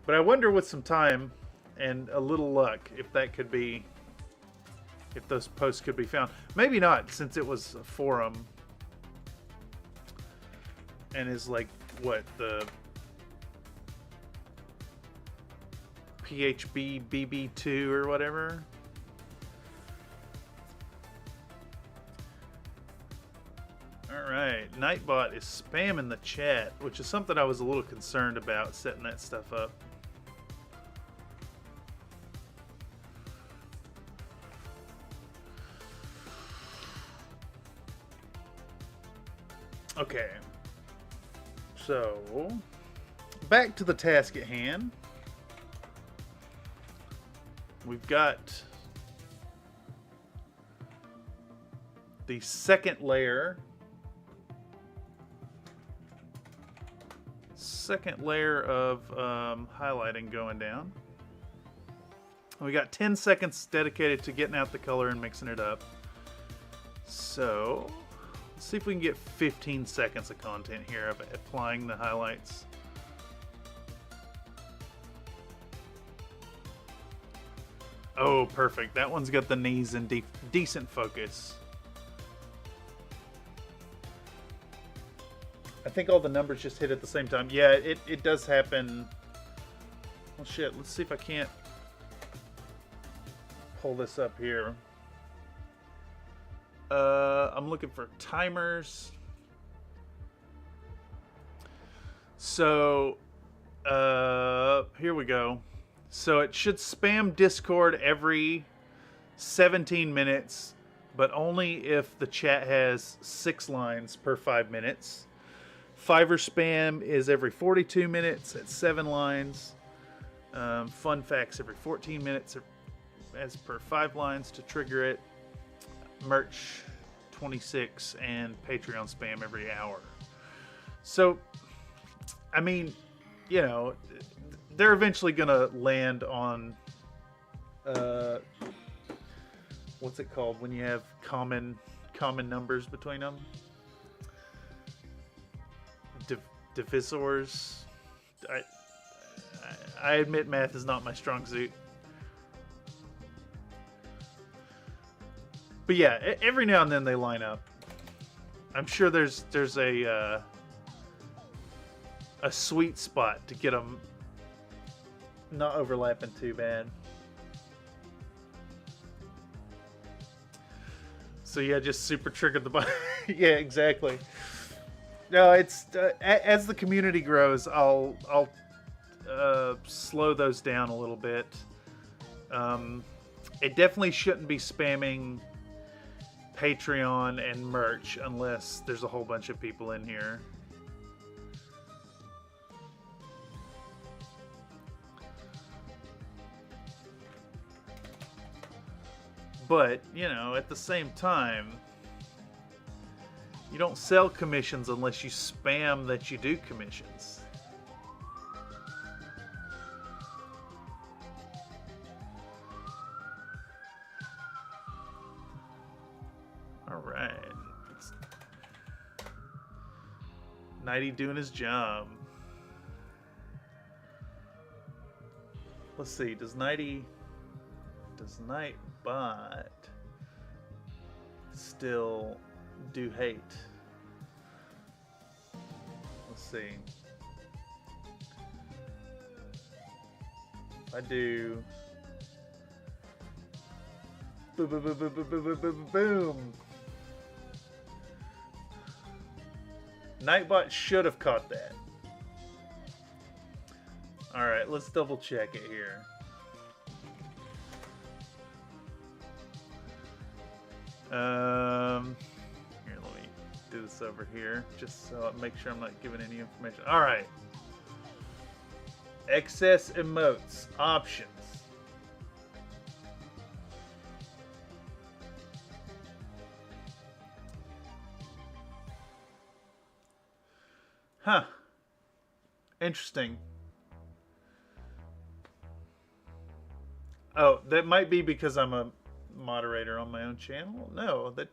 But I wonder with some time and a little luck if that could be, if those posts could be found. Maybe not, since it was a forum and is like, what, the PHB BB2 or whatever. Alright, Nightbot is spamming the chat, which is something I was a little concerned about, setting that stuff up. Okay, so back to the task at hand. We've got the second layer. Second layer of highlighting going down. We got 10 seconds dedicated to getting out the color and mixing it up. So let's see if we can get 15 seconds of content here of applying the highlights. Oh, perfect. That one's got the knees in decent focus. I think all the numbers just hit at the same time. Yeah, it does happen. Well, shit. Let's see if I can't pull this up here. I'm looking for timers. So, here we go. So it should spam Discord every 17 minutes, but only if the chat has 6 lines per 5 minutes. Fiverr spam is every 42 minutes at 7 lines. Fun facts every 14 minutes as per 5 lines to trigger it. Merch 26 and Patreon spam every hour. So, I mean, you know, they're eventually gonna land on what's it called when you have common numbers between them? Divisors. I admit math is not my strong suit. But yeah, every now and then they line up. I'm sure there's a sweet spot to get them not overlapping too bad. So yeah, just super triggered the button. Yeah, exactly. No, it's as the community grows, I'll slow those down a little bit. It definitely shouldn't be spamming Patreon and merch unless there's a whole bunch of people in here. But, you know, at the same time, you don't sell commissions unless you spam that you do commissions. All right. Nighty doing his job. Let's see. Does Nightbot still do hate? Let's see. If I do boom, boom, boom, boom, boom, boom, boom, boom, boom. Nightbot should have caught that. Alright, let's double check it here. Here, let me do this over here, just so I make sure I'm not giving any information. Alright. Excess emotes. Options. Huh. Interesting. Oh, that might be because I'm a moderator on my own channel? No, that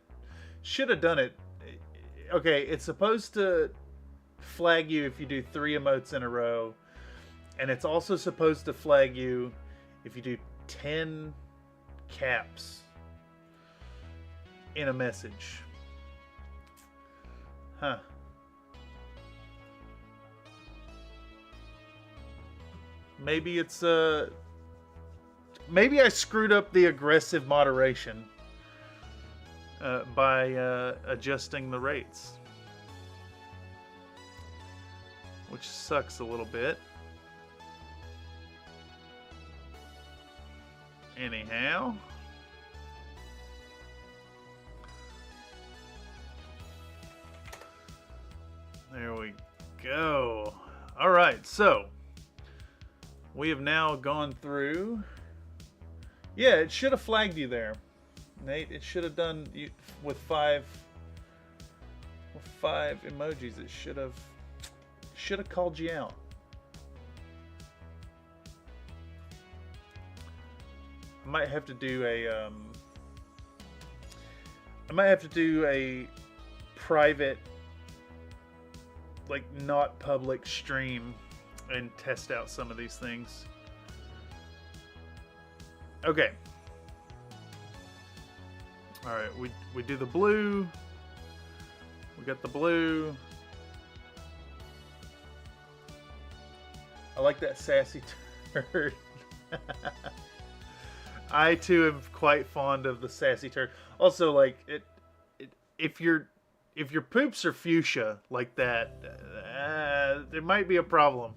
should have done it. Okay, it's supposed to flag you if you do 3 emotes in a row. And it's also supposed to flag you if you do 10 caps in a message. Huh. Maybe it's maybe I screwed up the aggressive moderation by adjusting the rates, which sucks a little bit. Anyhow, there we go. All right, so we have now gone through. Yeah, it should have flagged you there, Nate. It should have done you with five emojis. It should have called you out. I might have to do a private, like not public stream and test out some of these things. Okay. All right, we do the blue. We got the blue. I like that sassy turd. I too am quite fond of the sassy turd. Also, like if your poops are fuchsia like that, there might be a problem.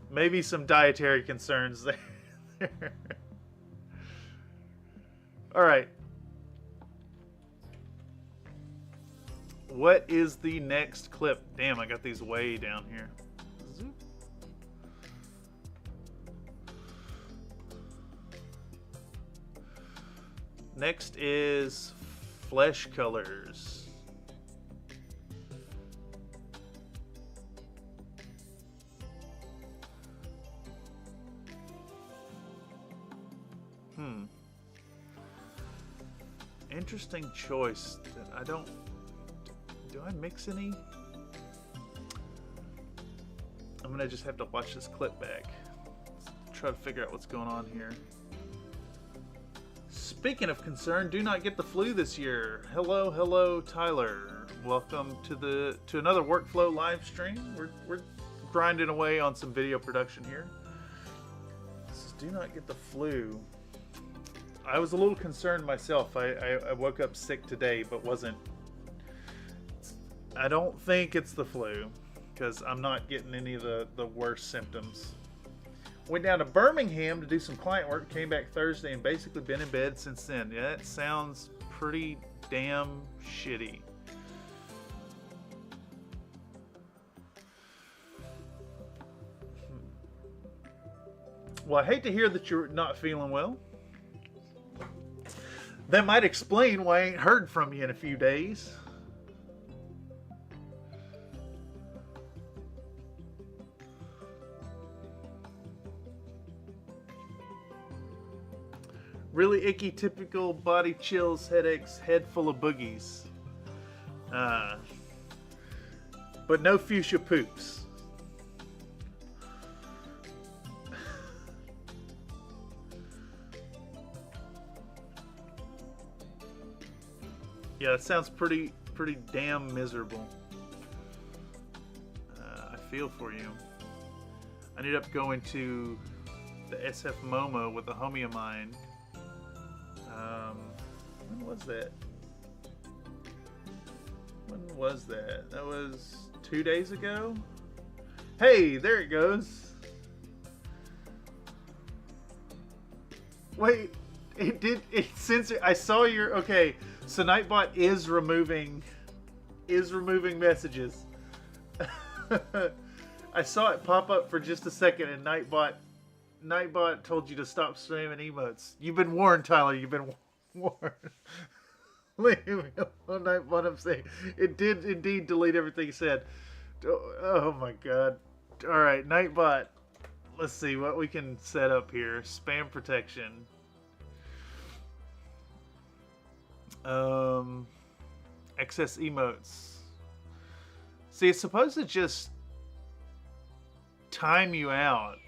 Maybe some dietary concerns there. All right. What is the next clip? Damn, I got these way down here. Zoop. Next is flesh colors. Interesting choice. I don't. Do I mix any? I'm gonna just have to watch this clip back. Try to figure out what's going on here. Speaking of concern, do not get the flu this year. Hello, Tyler. Welcome to another workflow live stream. We're grinding away on some video production here. This is do not get the flu. I was a little concerned myself. I woke up sick today, but wasn't. I don't think it's the flu, because I'm not getting any of the worst symptoms. Went down to Birmingham to do some client work, came back Thursday, and basically been in bed since then. Yeah, that sounds pretty damn shitty. Well, I hate to hear that you're not feeling well. That might explain why I ain't heard from you in a few days. Really icky, typical body chills, headaches, head full of boogies. But no fuchsia poops. Yeah, it sounds pretty damn miserable. I feel for you. I ended up going to the SF MoMA with a homie of mine. When was that? When was that? That was 2 days ago? Hey, there it goes. Wait, it censored. I saw your, okay, so Nightbot is removing messages. I saw it pop up for just a second, and Nightbot told you to stop spamming emotes. You've been warned, Tyler. You've been warned. Leave me alone, Nightbot. I'm saying it did indeed delete everything he said. Oh my god. All right, Nightbot. Let's see what we can set up here. Spam protection. Excess emotes. See, it's supposed to just time you out.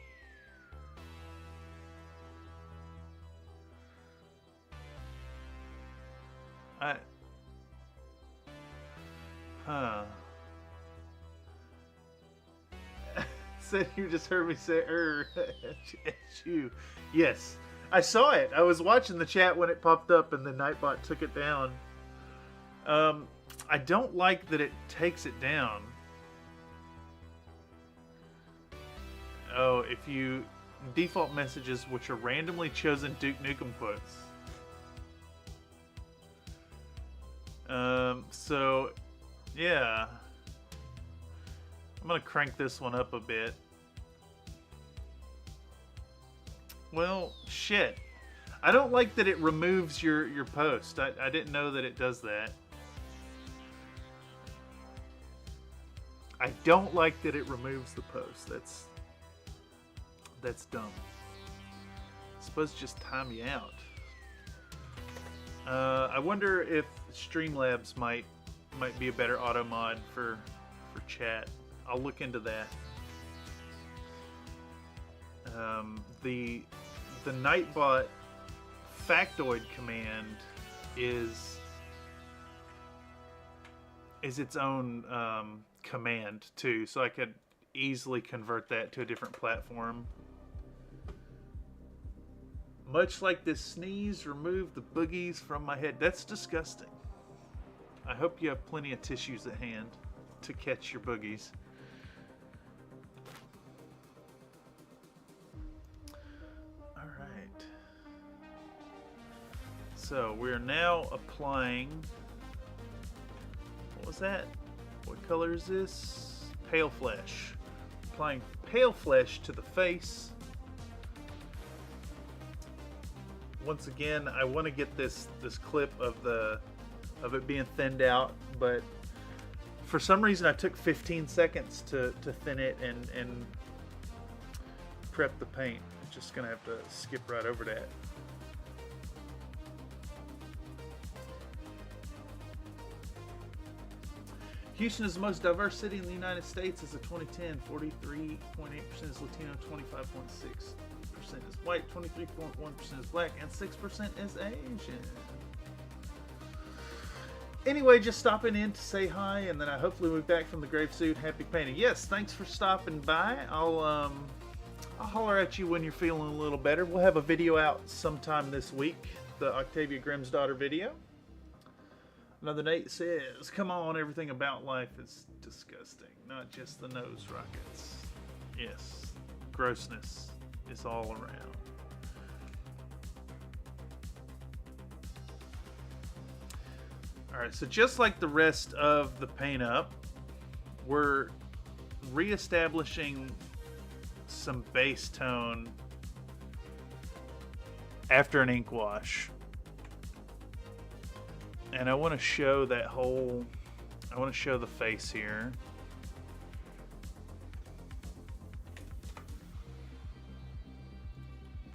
Said you just heard me say at you. Yes, I saw it. I was watching the chat when it popped up, and the Nightbot took it down. I don't like that it takes it down. Oh, if you default messages which are randomly chosen Duke Nukem puts. So yeah, I'm gonna crank this one up a bit. Well, shit. I don't like that it removes your post. I didn't know that it does that. I don't like that it removes the post. That's dumb. It's supposed to just time you out. I wonder if Streamlabs might be a better auto mod for chat. I'll look into that. The Nightbot factoid command is its own command too, so I could easily convert that to a different platform. Much like this sneeze, remove the boogies from my head. That's disgusting. I hope you have plenty of tissues at hand to catch your boogies. Alright. So we're now applying... What was that? What color is this? Pale flesh. Applying pale flesh to the face. Once again, I want to get this clip of it being thinned out, but for some reason I took 15 seconds to thin it and prep the paint. I'm just gonna have to skip right over that. Houston is the most diverse city in the United States as of 2010. 43.8% is Latino, 25.6% is white, 23.1% is black, and 6% is Asian. Anyway, just stopping in to say hi, and then I hopefully move back from the grave suit. Happy painting. Yes, thanks for stopping by. I'll holler at you when you're feeling a little better. We'll have a video out sometime this week, the Oktavia Grimsdottir video. Another Nate says, come on, everything about life is disgusting, not just the nose rockets. Yes, grossness is all around. Alright, so just like the rest of the paint up, we're reestablishing some base tone after an ink wash. And I want to show that whole, I want to show the face here.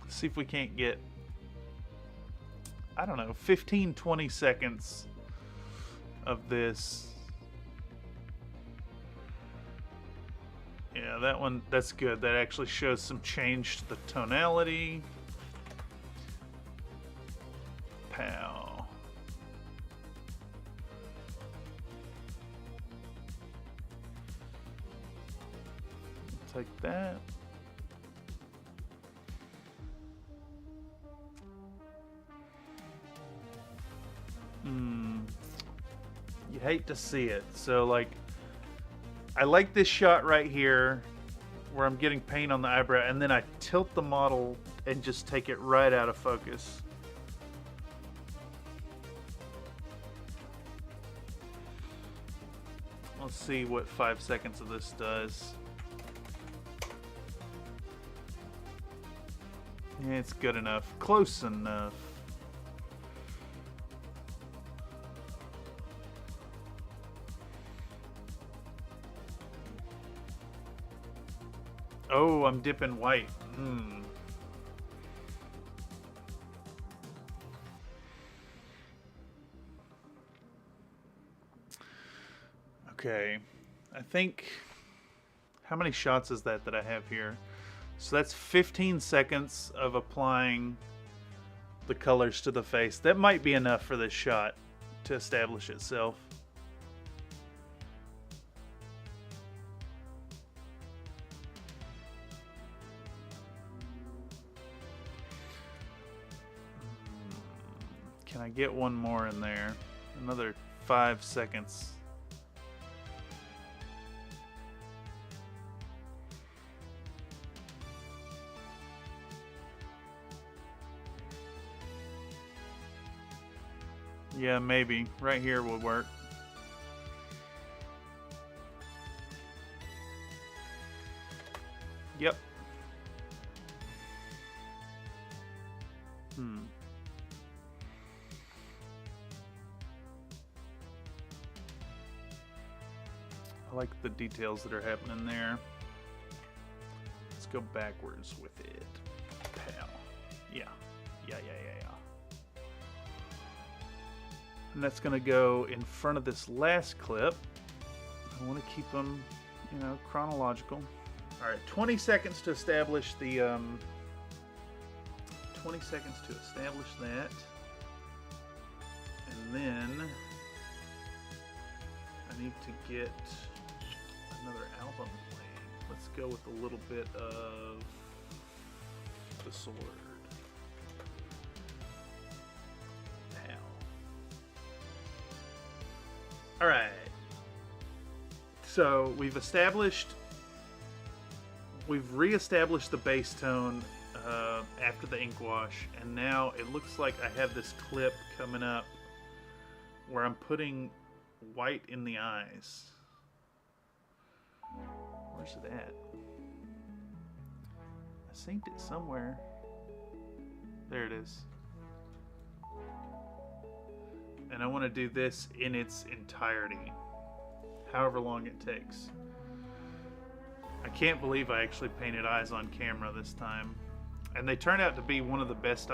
See if we can't get I don't know, 15, 20 seconds of this. Yeah, that one, that's good. That actually shows some change to the tonality. Pow. Take that. You hate to see it. So, like, I like this shot right here where I'm getting paint on the eyebrow, and then I tilt the model and just take it right out of focus. Let's see what 5 seconds of this does. Yeah, it's good enough. Close enough. Oh, I'm dipping white. Okay. I think... How many shots is that I have here? So that's 15 seconds of applying the colors to the face. That might be enough for this shot to establish itself. Can I get one more in there? Another 5 seconds. Yeah, maybe. Right here will work. Yep. I like the details that are happening there. Let's go backwards with it. Pow. Yeah. Yeah. And that's going to go in front of this last clip. I want to keep them, you know, chronological. All right, 20 seconds to establish the 20 seconds to establish that. And then I need to get another album playing. Let's go with a little bit of the sword. All right. So we've re-established the base tone after the ink wash, and now it looks like I have this clip coming up where I'm putting white in the eyes. Where's it at? I synced it somewhere. There it is. And I want to do this in its entirety, however long it takes. I can't believe I actually painted eyes on camera this time. And they turned out to be one of the best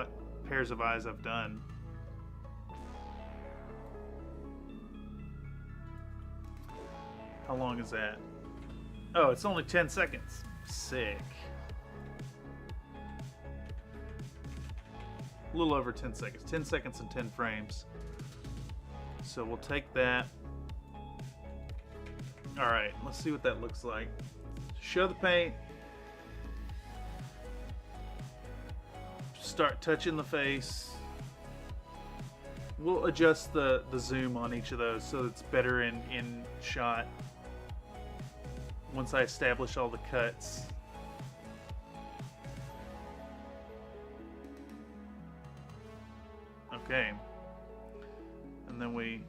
pairs of eyes I've done. How long is that? Oh, it's only 10 seconds. Sick. A little over 10 seconds. 10 seconds and 10 frames. So we'll take that. All right, let's see what that looks like. Show the paint. Start touching the face. We'll adjust the zoom on each of those so it's better in shot once I establish all the cuts. Okay. And then we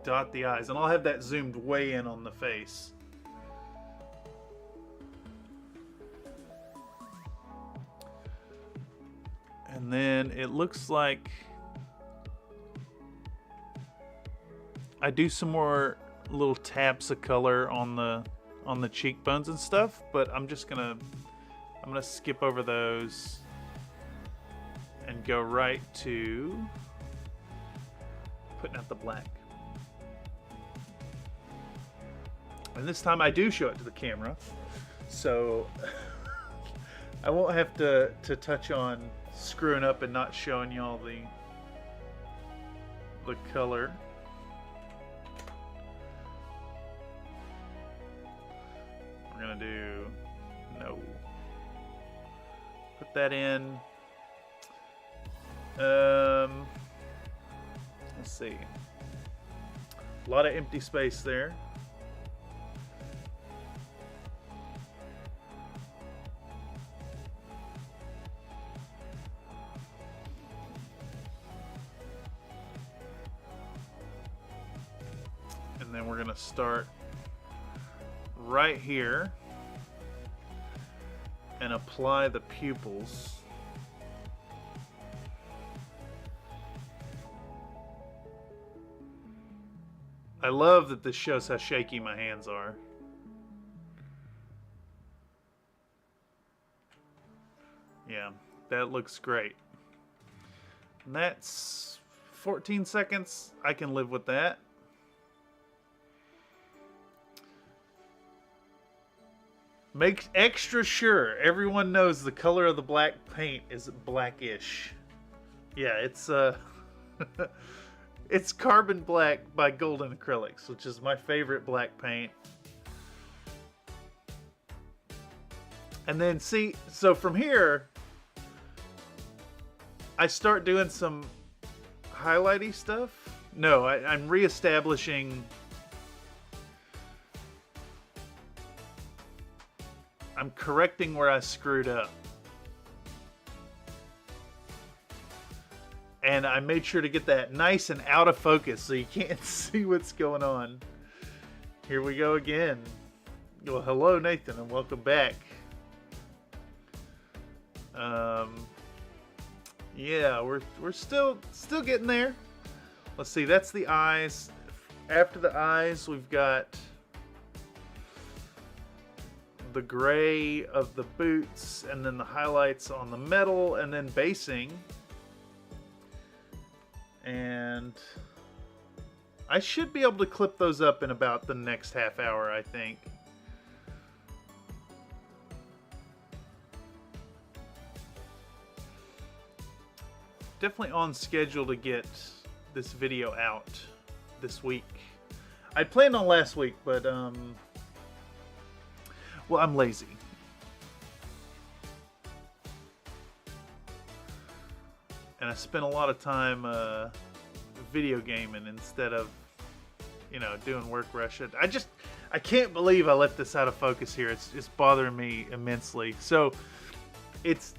dot the eyes, and I'll have that zoomed way in on the face. And then it looks like I do some more little taps of color on the cheekbones and stuff, but I'm gonna skip over those. and go right to putting out the black. And this time I do show it to the camera, so I won't have to touch on screwing up and not showing y'all the color. We're gonna do no. Put that in. Let's see. A lot of empty space there. And then we're gonna start right here and apply the pupils. I love that this shows how shaky my hands are. Yeah, that looks great. And that's 14 seconds. I can live with that. Make extra sure everyone knows the color of the black paint is blackish. Yeah, it's it's Carbon Black by Golden Acrylics, which is my favorite black paint. And then see, so from here, I start doing some highlighty stuff. No, I'm reestablishing. I'm correcting where I screwed up. And I made sure to get that nice and out of focus so you can't see what's going on. Here we go again. Well, hello Nathan and welcome back. Yeah, we're still getting there. Let's see, that's the eyes. After the eyes, we've got the gray of the boots, and then the highlights on the metal, and then basing. And I should be able to clip those up in about the next half hour, I think. Definitely on schedule to get this video out this week. I planned on last week, but well, I'm lazy. And I spent a lot of time video gaming instead of, you know, doing work where I should. I can't believe I left this out of focus here. It's just bothering me immensely. So it's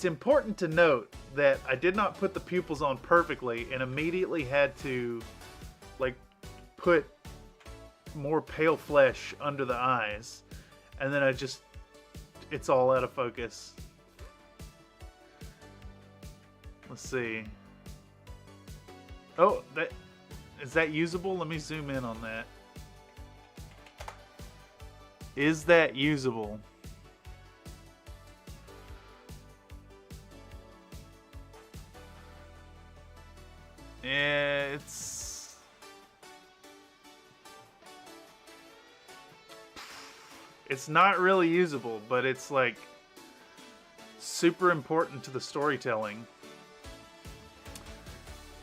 important to note that I did not put the pupils on perfectly and immediately had to like put more pale flesh under the eyes. And then it's all out of focus. Let's see. Oh, is that usable? Let me zoom in on that. Is that usable? It's not really usable, but it's like super important to the storytelling.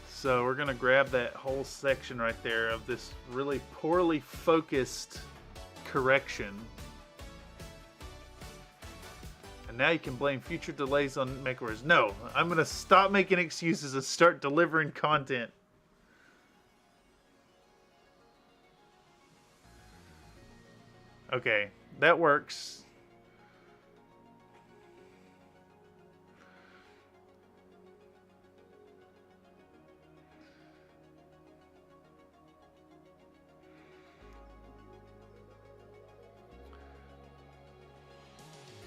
So we're gonna grab that whole section right there of this really poorly focused correction. And now you can blame future delays on makeovers. No, I'm gonna stop making excuses and start delivering content. Okay, that works.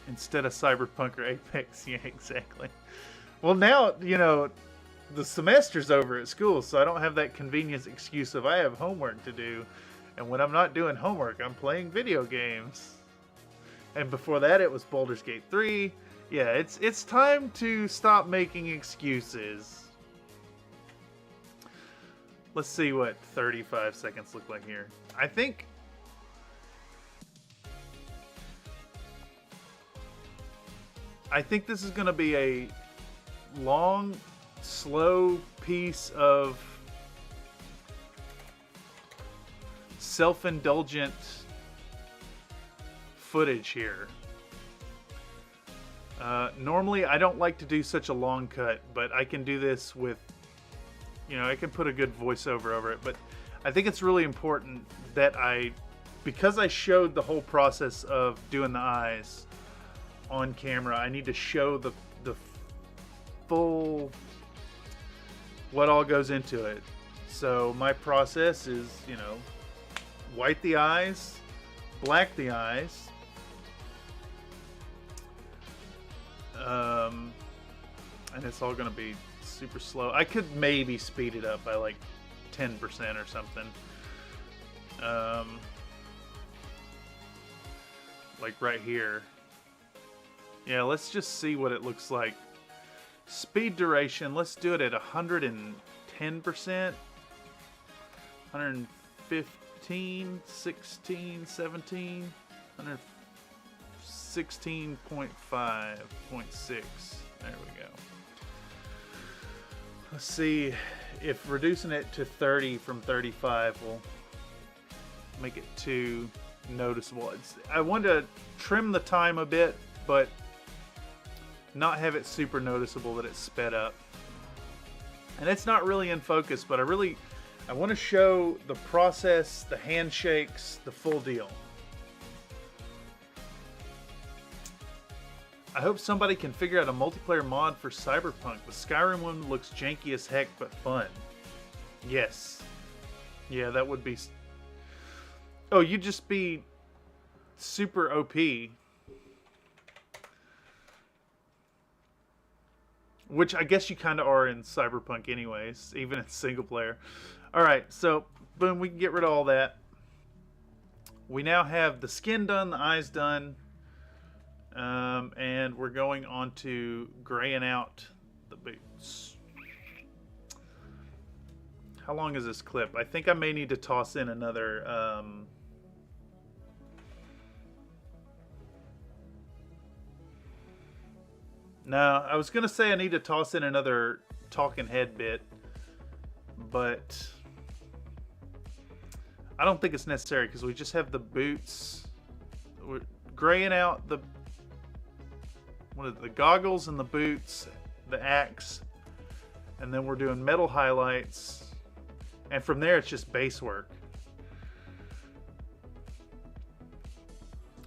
Instead of Cyberpunk or Apex. Yeah, exactly. Well, now, you know, the semester's over at school, so I don't have that convenience excuse of I have homework to do. And when I'm not doing homework, I'm playing video games. And before that, it was Baldur's Gate 3. Yeah, it's time to stop making excuses. Let's see what 35 seconds look like here. I think this is going to be a long, slow piece of self-indulgent footage here. Normally, I don't like to do such a long cut, but I can do this with, I can put a good voiceover over it. But I think it's really important that because I showed the whole process of doing the eyes on camera, I need to show the full, what all goes into it. So my process is, white the eyes, black the eyes, and it's all going to be super slow. I could maybe speed it up by like 10% or something. Like right here. Yeah, let's just see what it looks like. Speed duration, let's do it at 110%. 115, 16, 17, 116.5.6. There we go. Let's see if reducing it to 30 from 35 will make it too noticeable. I want to trim the time a bit, but not have it super noticeable that it's sped up. And it's not really in focus, but I want to show the process, the handshakes, the full deal. I hope somebody can figure out a multiplayer mod for Cyberpunk. The Skyrim one looks janky as heck, but fun. Yes. Yeah, that would be... Oh, you'd just be super OP. Which I guess you kind of are in Cyberpunk anyways, even in single player. Alright, so boom, we can get rid of all that. We now have the skin done, the eyes done. And we're going on to graying out the boots. How long is this clip? I think I may need to toss in another... No, I was going to say I need to toss in another talking head bit, but I don't think it's necessary because we just have the boots. We're graying out the goggles and the boots, the axe, and then we're doing metal highlights, and from there it's just base work.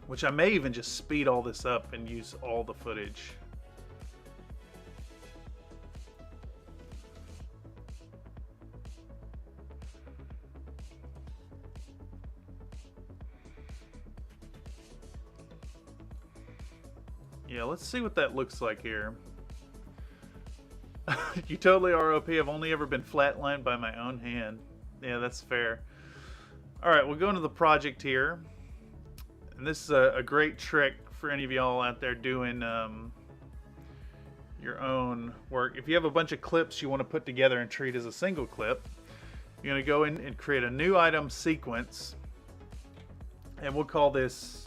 Which I may even just speed all this up and use all the footage. Yeah, let's see what that looks like here. You totally are OP. I've only ever been flatlined by my own hand. Yeah, that's fair. Alright, we'll go into the project here. And this is a great trick for any of y'all out there doing your own work. If you have a bunch of clips you want to put together and treat as a single clip, you're going to go in and create a new item sequence. And we'll call this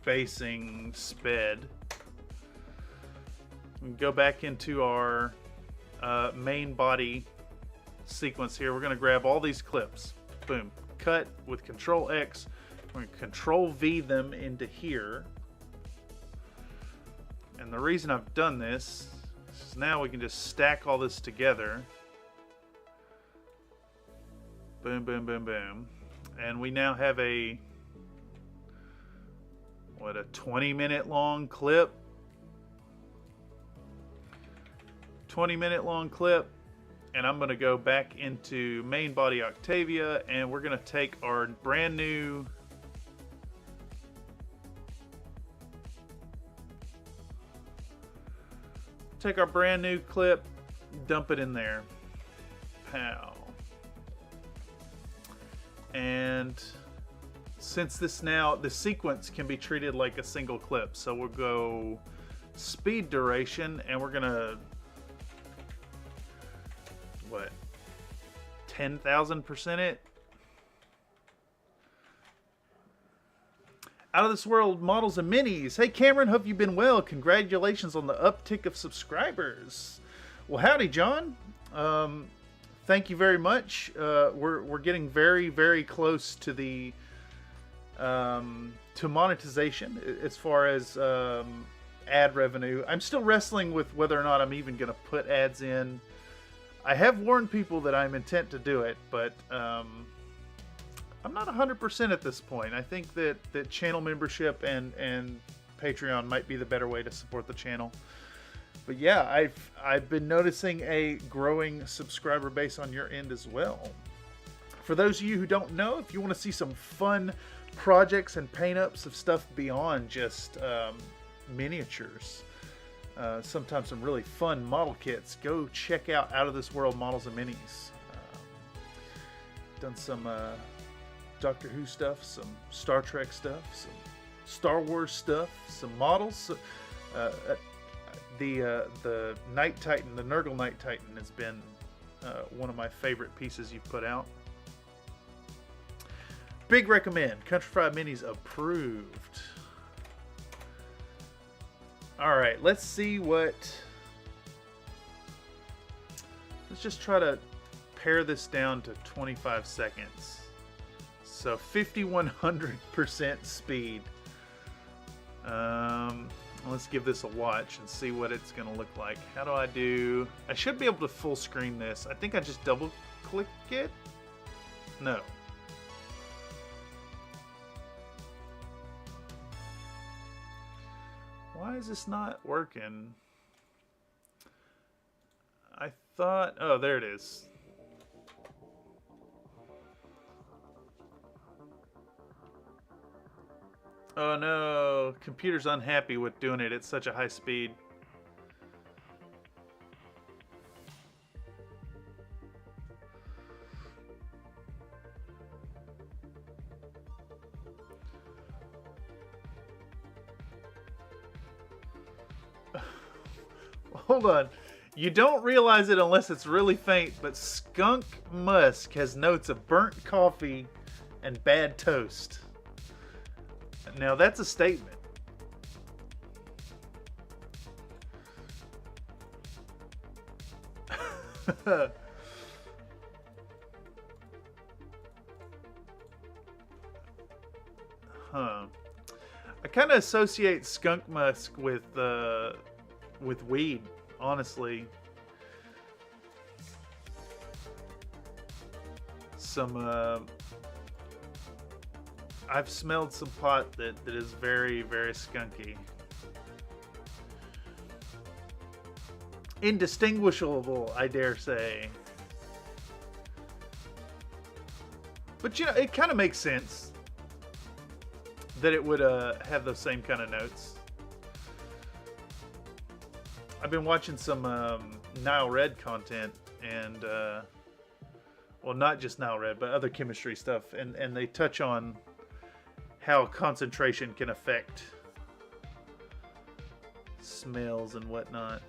basing sped. Go back into our main body sequence here. We're going to grab all these clips. Boom. Cut with Control X. We're going to Control V them into here. And the reason I've done this is now we can just stack all this together. Boom, boom, boom, boom. And we now have a 20-minute long clip. 20-minute long clip, and I'm going to go back into main body Oktavia, and we're going to take our brand new clip, dump it in there. Pow. And since the sequence can be treated like a single clip, so we'll go speed duration, and we're gonna, what, 10,000% it. Out of this world models and minis. Hey Cameron, hope you've been well. Congratulations on the uptick of subscribers. Well, howdy, John. Thank you very much. We're getting very, very close to the to monetization as far as ad revenue. I'm still wrestling with whether or not I'm even going to put ads in. I have warned people that I'm intent to do it, but I'm not 100% at this point. I think that channel membership and Patreon might be the better way to support the channel. But yeah, I've been noticing a growing subscriber base on your end as well. For those of you who don't know, if you want to see some fun projects and paint-ups of stuff beyond just miniatures, sometimes some really fun model kits, go check out Out of This World Models and Minis. Done some Doctor Who stuff, some Star Trek stuff, some Star Wars stuff, some models. The Night Titan, the Nurgle Night Titan, has been one of my favorite pieces you've put out. Big recommend. Country Fried Minis approved. All right, let's see what. Let's just try to pare this down to 25 seconds. So 5,100% speed. Let's give this a watch and see what it's going to look like. How do I do? I should be able to full screen this. I think I just double click it. No. Why is this not working? I thought, oh, there it is. Oh no, computer's unhappy with doing it at such a high speed. Hold on. You don't realize it unless it's really faint, but skunk musk has notes of burnt coffee and bad toast. Now that's a statement. Huh. I kind of associate skunk musk with weed, honestly. Some I've smelled some pot that is very, very skunky. Indistinguishable, I dare say. But you know, it kind of makes sense that it would have those same kind of notes. I've been watching some Nile Red content, and well, not just Nile Red, but other chemistry stuff, and they touch on how concentration can affect smells and whatnot.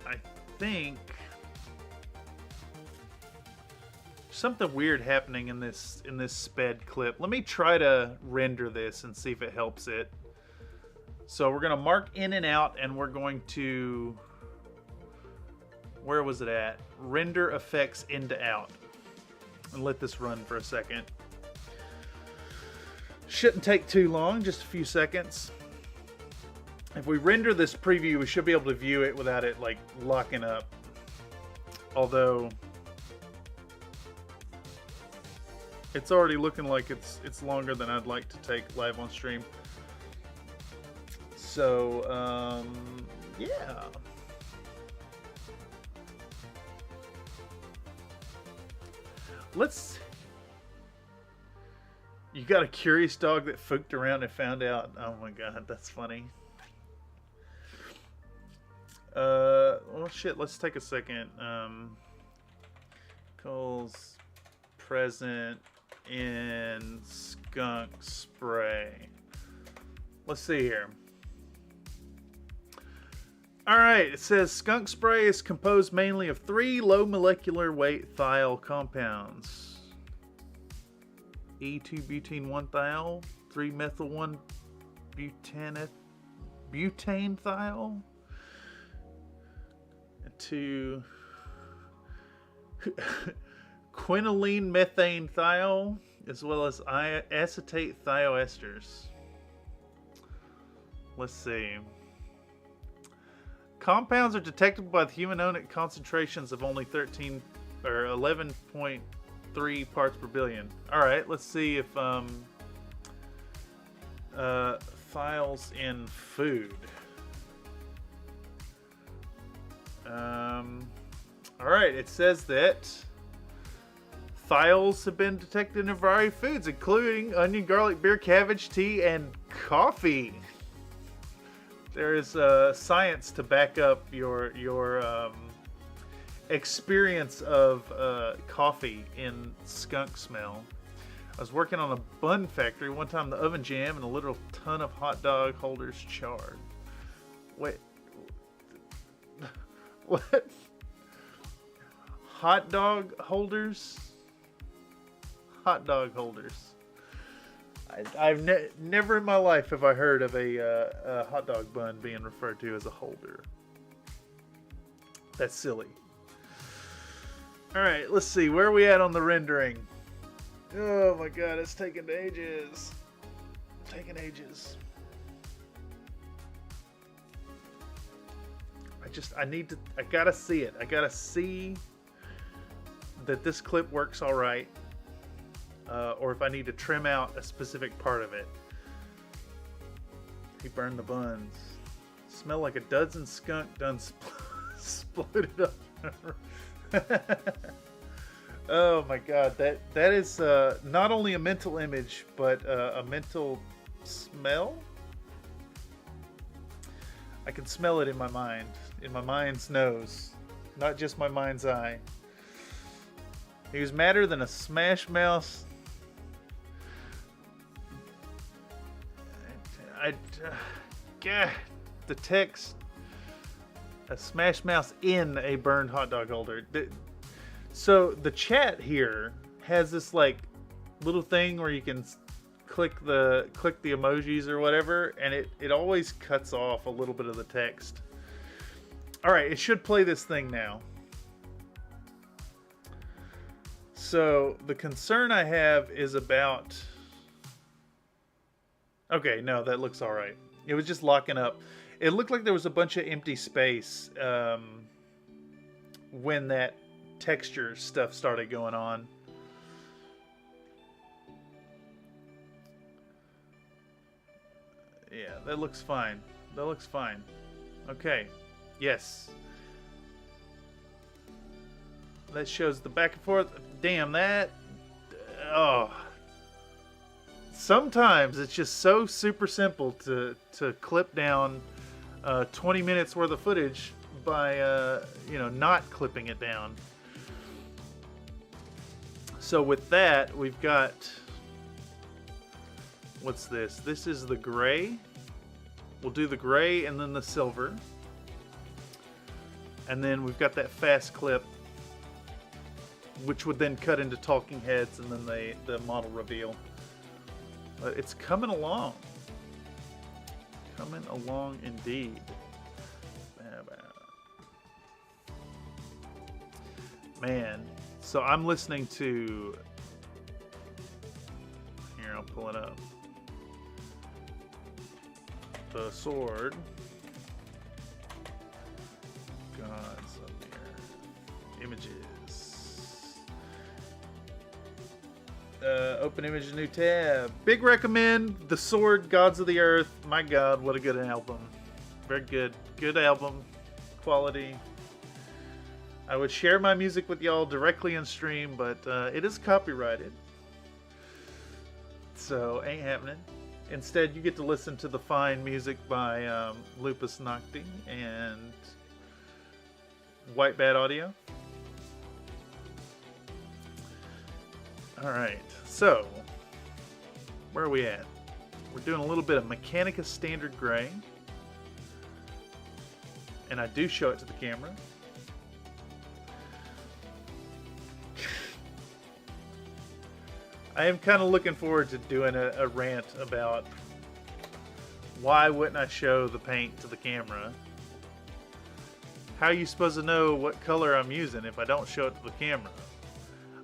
I think something weird happening in this sped clip. Let me try to render this and see if it helps it. So we're going to mark in and out, and we're going to, where was it at? Render effects into out. And let this run for a second. Shouldn't take too long, just a few seconds. If we render this preview, we should be able to view it without it like locking up. Although it's already looking like it's longer than I'd like to take live on stream. So yeah. Let's. You got a curious dog that fooked around and found out. Oh my god, that's funny. Well, shit. Let's take a second. Cole's present in skunk spray. Let's see here. All right, it says skunk spray is composed mainly of 3 low molecular weight thiol compounds. E2-butene 1-thiol, 3-methyl 1-butane thiol, and 2 quinoline methane thiol, as well as acetate thioesters. Let's see. Compounds are detectable by the human onic concentrations of only 13 or 11.3 parts per billion. All right, let's see if thiols in food. All right, it says that thiols have been detected in a variety of foods, including onion, garlic, beer, cabbage, tea, and coffee. There is science to back up your experience of coffee in skunk smell. I was working on a bun factory one time. The oven jammed and a literal ton of hot dog holders charred. Wait, what? Hot dog holders? Hot dog holders. I've never in my life have I heard of a hot dog bun being referred to as a holder. That's silly. All right, let's see. Where are we at on the rendering? Oh my god, it's taking ages. Taking ages. I gotta see it. I gotta see that this clip works all right. Or if I need to trim out a specific part of it. He burned the buns. Smell like a dozen skunk done exploded up. Oh my god, that is not only a mental image, but a mental smell. I can smell it in my mind, in my mind's nose, not just my mind's eye. He was madder than a smash mouth. The text, a smash mouth in a burned hot dog holder. So the chat here has this like little thing where you can click the emojis or whatever, and it always cuts off a little bit of the text. All right, it should play this thing now. So the concern I have is about. Okay, no, that looks all right. It was just locking up. It looked like there was a bunch of empty space when that texture stuff started going on. Yeah, that looks fine. That looks fine. Okay, yes. That shows the back and forth. Damn, that... Oh... Sometimes it's just so super simple to clip down 20 minutes worth of footage by not clipping it down. So with that, we've got, what's this? This is the gray. We'll do the gray and then the silver. And then we've got that fast clip, which would then cut into talking heads and then the model reveal. But it's coming along. Coming along indeed. Man, so I'm listening to... Here, I'll pull it up. The sword. Gods of the Earth. Images. Open image, new tab. Big recommend. The Sword, Gods of the Earth. My God, what a good album. Very good. Good album. Quality. I would share my music with y'all directly in stream, but it is copyrighted. So, ain't happening. Instead, you get to listen to the fine music by Lupus Nocti and white bad audio. Alright, so where are we at? We're doing a little bit of Mechanica Standard Gray. And I do show it to the camera. I am kind of looking forward to doing a rant about why wouldn't I show the paint to the camera? How are you supposed to know what color I'm using if I don't show it to the camera?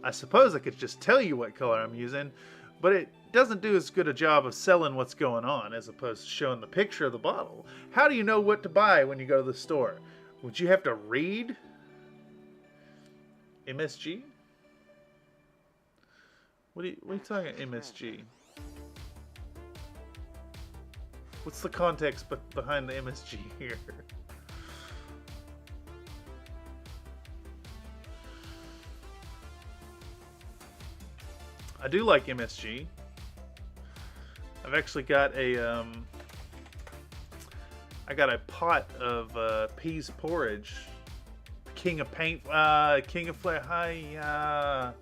I suppose I could just tell you what color I'm using, but it doesn't do as good a job of selling what's going on as opposed to showing the picture of the bottle. How do you know what to buy when you go to the store? Would you have to read MSG? What are you talking MSG? What's the context behind the MSG here? I do like MSG. I've actually got a I got a pot of peas porridge, King of Paint, King of Flair. Hi,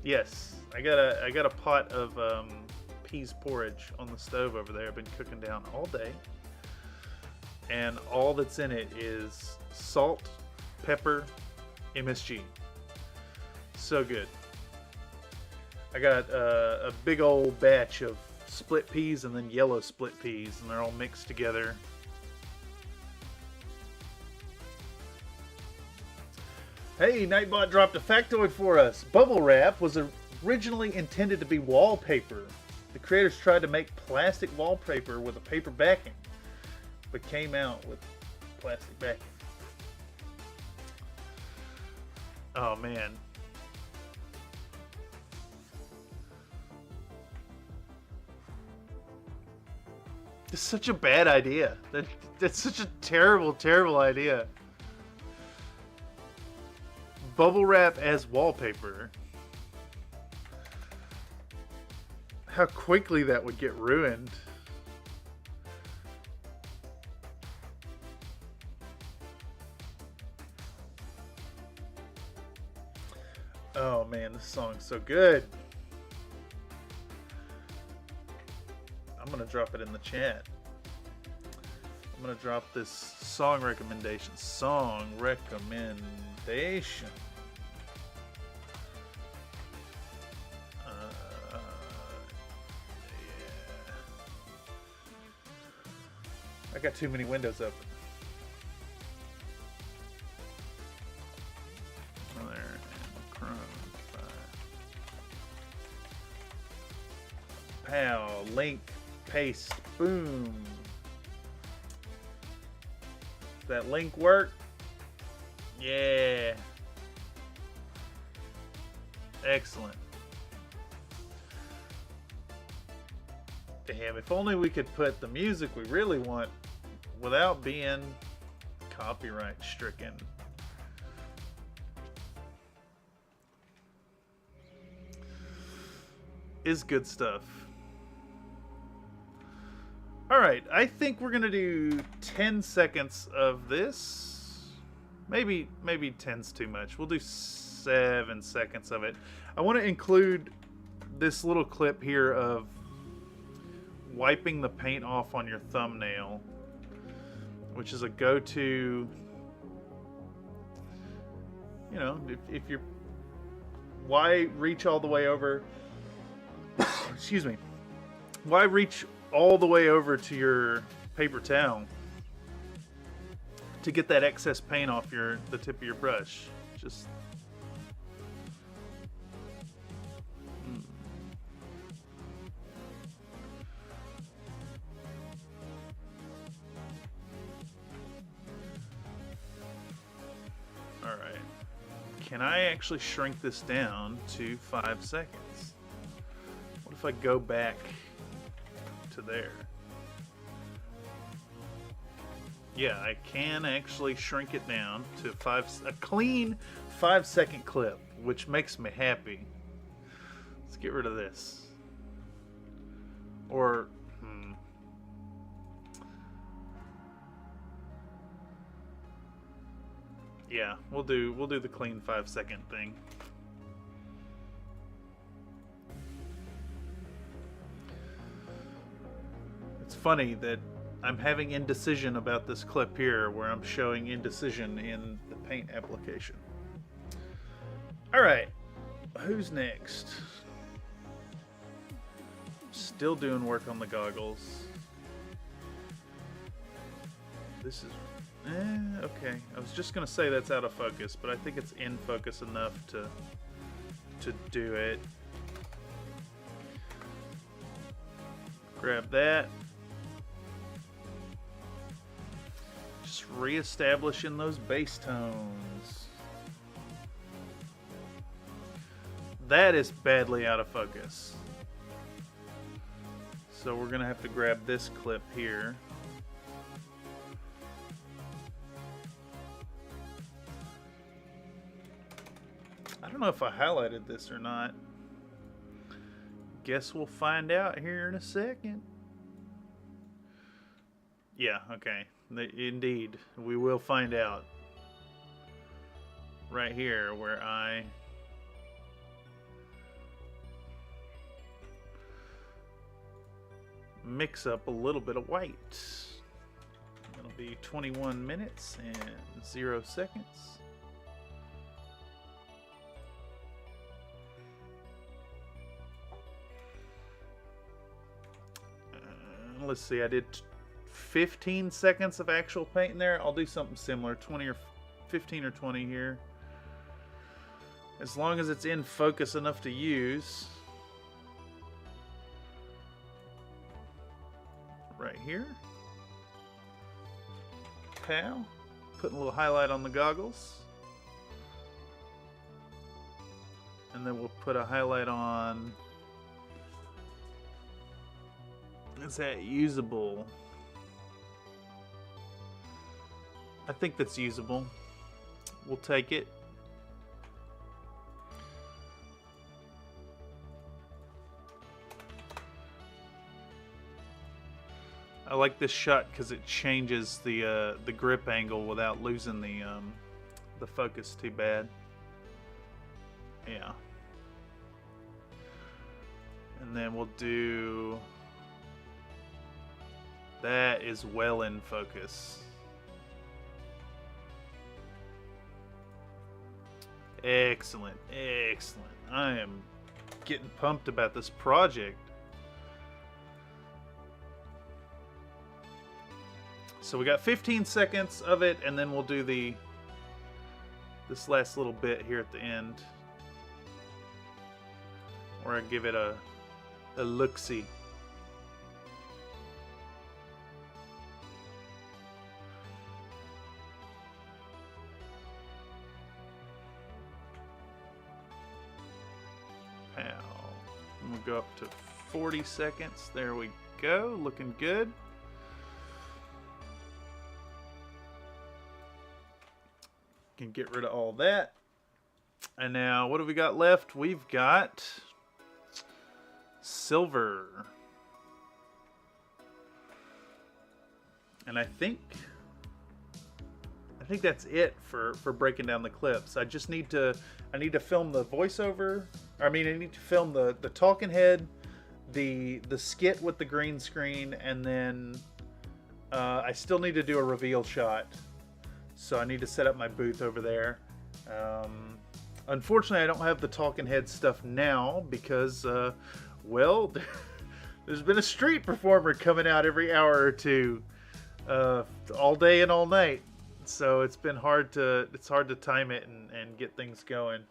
yes, I got a pot of peas porridge on the stove over there. I've been cooking down all day, and all that's in it is salt, pepper, MSG. So good. I got a big old batch of split peas and then yellow split peas, and they're all mixed together. Hey, Nightbot dropped a factoid for us. Bubble wrap was originally intended to be wallpaper. The creators tried to make plastic wallpaper with a paper backing, but came out with plastic backing. Oh man. It's such a bad idea. That's such a terrible, terrible idea. Bubble wrap as wallpaper. How quickly that would get ruined. Oh man, this song's so good. I'm gonna drop it in the chat. I'm gonna drop this song recommendation. Song recommendation. Yeah. I got too many windows open. Oh, there. Chrome. Pow. Link. Paste. Boom. Does that link work? Yeah. Excellent. Damn, if only we could put the music we really want without being copyright stricken. Is good stuff. Alright, I think we're gonna do 10 seconds of this. Maybe 10's too much. We'll do 7 seconds of it. I want to include this little clip here of wiping the paint off on your thumbnail, which is a go-to, you know, if you're, why reach all the way over, excuse me, why reach all the way over to your paper towel to get that excess paint off the tip of your brush? Just all right. Can I actually shrink this down to 5 seconds? What if I go back to there? Yeah, I can actually shrink it down to a clean 5-second clip, which makes me happy. Let's get rid of this. Or Yeah, we'll do the clean 5-second thing. It's funny that I'm having indecision about this clip here, where I'm showing indecision in the paint application. All right, who's next? Still doing work on the goggles. This is, okay. I was just gonna say that's out of focus, but I think it's in focus enough to do it. Grab that. Just reestablishing those base tones. That is badly out of focus. So we're gonna have to grab this clip here. I don't know if I highlighted this or not. Guess we'll find out here in a second. Yeah, okay. Indeed, we will find out. Right here where I mix up a little bit of white. It'll be 21 minutes and 0 seconds. Let's see, I did 15 seconds of actual paint in there. I'll do something similar, 20 or 15 or 20 here. As long as it's in focus enough to use. Right here. Pow. Putting a little highlight on the goggles. And then we'll put a highlight on. Is that usable? I think that's usable. We'll take it. I like this shot because it changes the grip angle without losing the focus too bad. Yeah. And then we'll do. That is well in focus. Excellent, excellent. I am getting pumped about this project. So we got 15 seconds of it, and then we'll do this last little bit here at the end, where I give it a look-see. And we'll go up to 40 seconds. There we go. Looking good. Can get rid of all that. And now, what have we got left? We've got silver. And I think that's it for breaking down the clips. I need to film the voiceover. I need to film the talking head, the skit with the green screen, and then I still need to do a reveal shot. So I need to set up my booth over there. Unfortunately, I don't have the talking head stuff now because, well, there's been a street performer coming out every hour or two, all day and all night. So it's been hard to time it and get things going.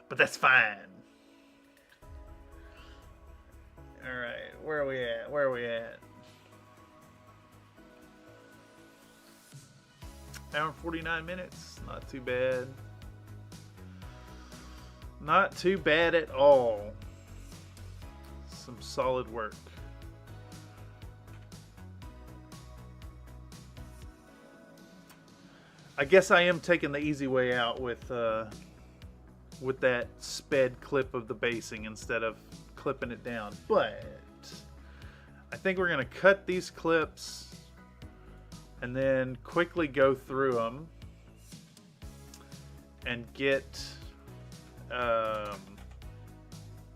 But that's fine. All right, where are we at? Hour and 49 minutes. Not too bad. Not too bad at all. Some solid work. I guess I am taking the easy way out with that sped clip of the basing instead of clipping it down. But I think we're gonna cut these clips and then quickly go through them and get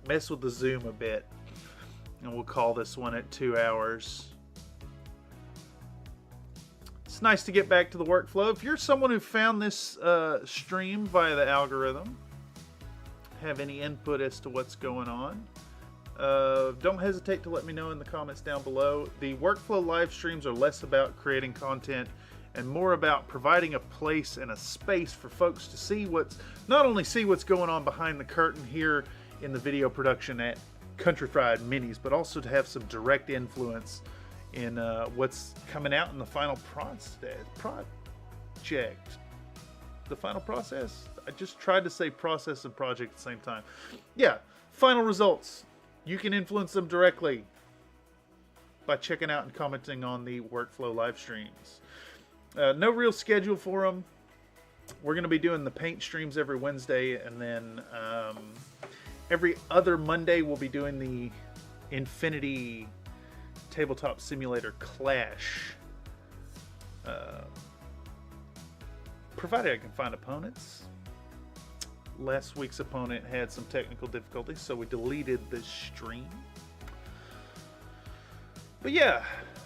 mess with the zoom a bit, and we'll call this one at 2 hours. It's nice to get back to the workflow. If you're someone who found this stream via the algorithm, have any input as to what's going on, don't hesitate to let me know in the comments down below. The workflow live streams are less about creating content and more about providing a place and a space for folks to see not only see what's going on behind the curtain here in the video production at Country Fried Minis, but also to have some direct influence in what's coming out in the final project. The final process? I just tried to say process and project at the same time. Yeah, final results. You can influence them directly by checking out and commenting on the workflow live streams. No real schedule for them. We're going to be doing the paint streams every Wednesday, and then every other Monday we'll be doing the Infinity Tabletop Simulator Clash. Provided I can find opponents. Last week's opponent had some technical difficulties, so we deleted the stream. But yeah,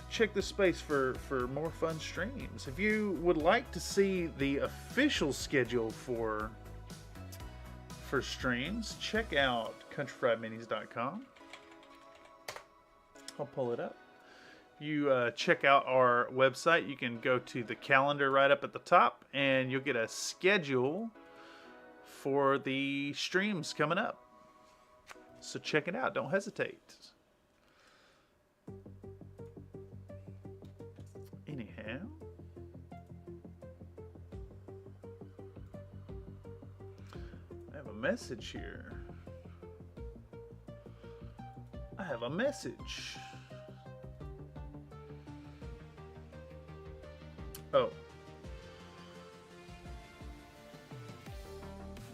check the space for more fun streams. If you would like to see the official schedule for streams, check out countryfriedminis.com. I'll pull it up. You check out our website. You can go to the calendar right up at the top, and you'll get a schedule for the streams coming up. So check it out. Don't hesitate. Anyhow, I have a message here. I have a message. Oh.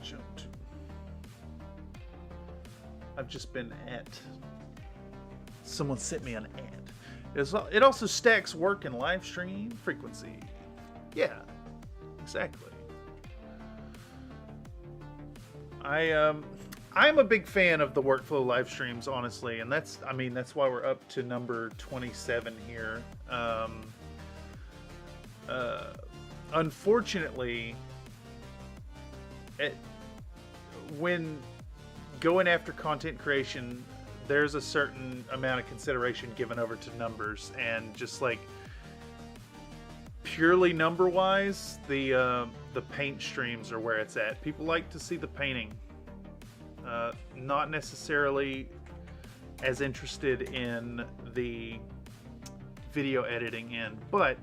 Jump to. I've just been at. Someone sent me an ad. It also stacks work and live stream frequency. Yeah, exactly. I'm a big fan of the workflow live streams, honestly, and that's why we're up to number 27 here. Unfortunately, when going after content creation, there's a certain amount of consideration given over to numbers, and just like purely number wise, the paint streams are where it's at. People like to see the painting, not necessarily as interested in the video editing end. But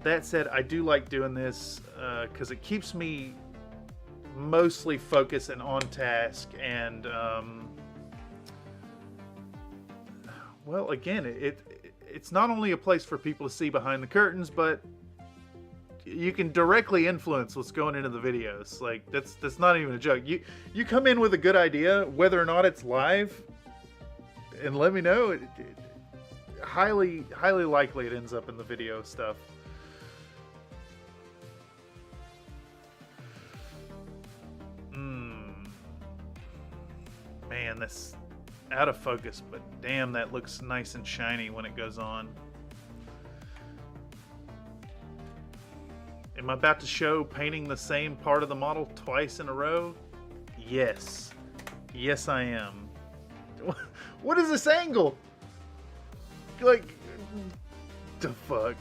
that said, I do like doing this because it keeps me mostly focused and on task, and well, again, it's not only a place for people to see behind the curtains, but you can directly influence what's going into the videos. Like, that's not even a joke. You come in with a good idea, whether or not it's live, and let me know. Highly likely it ends up in the video stuff. Man, that's out of focus, but damn, that looks nice and shiny when it goes on. Am I about to show painting the same part of the model twice in a row? Yes. Yes, I am. What is this angle? Like, the fuck?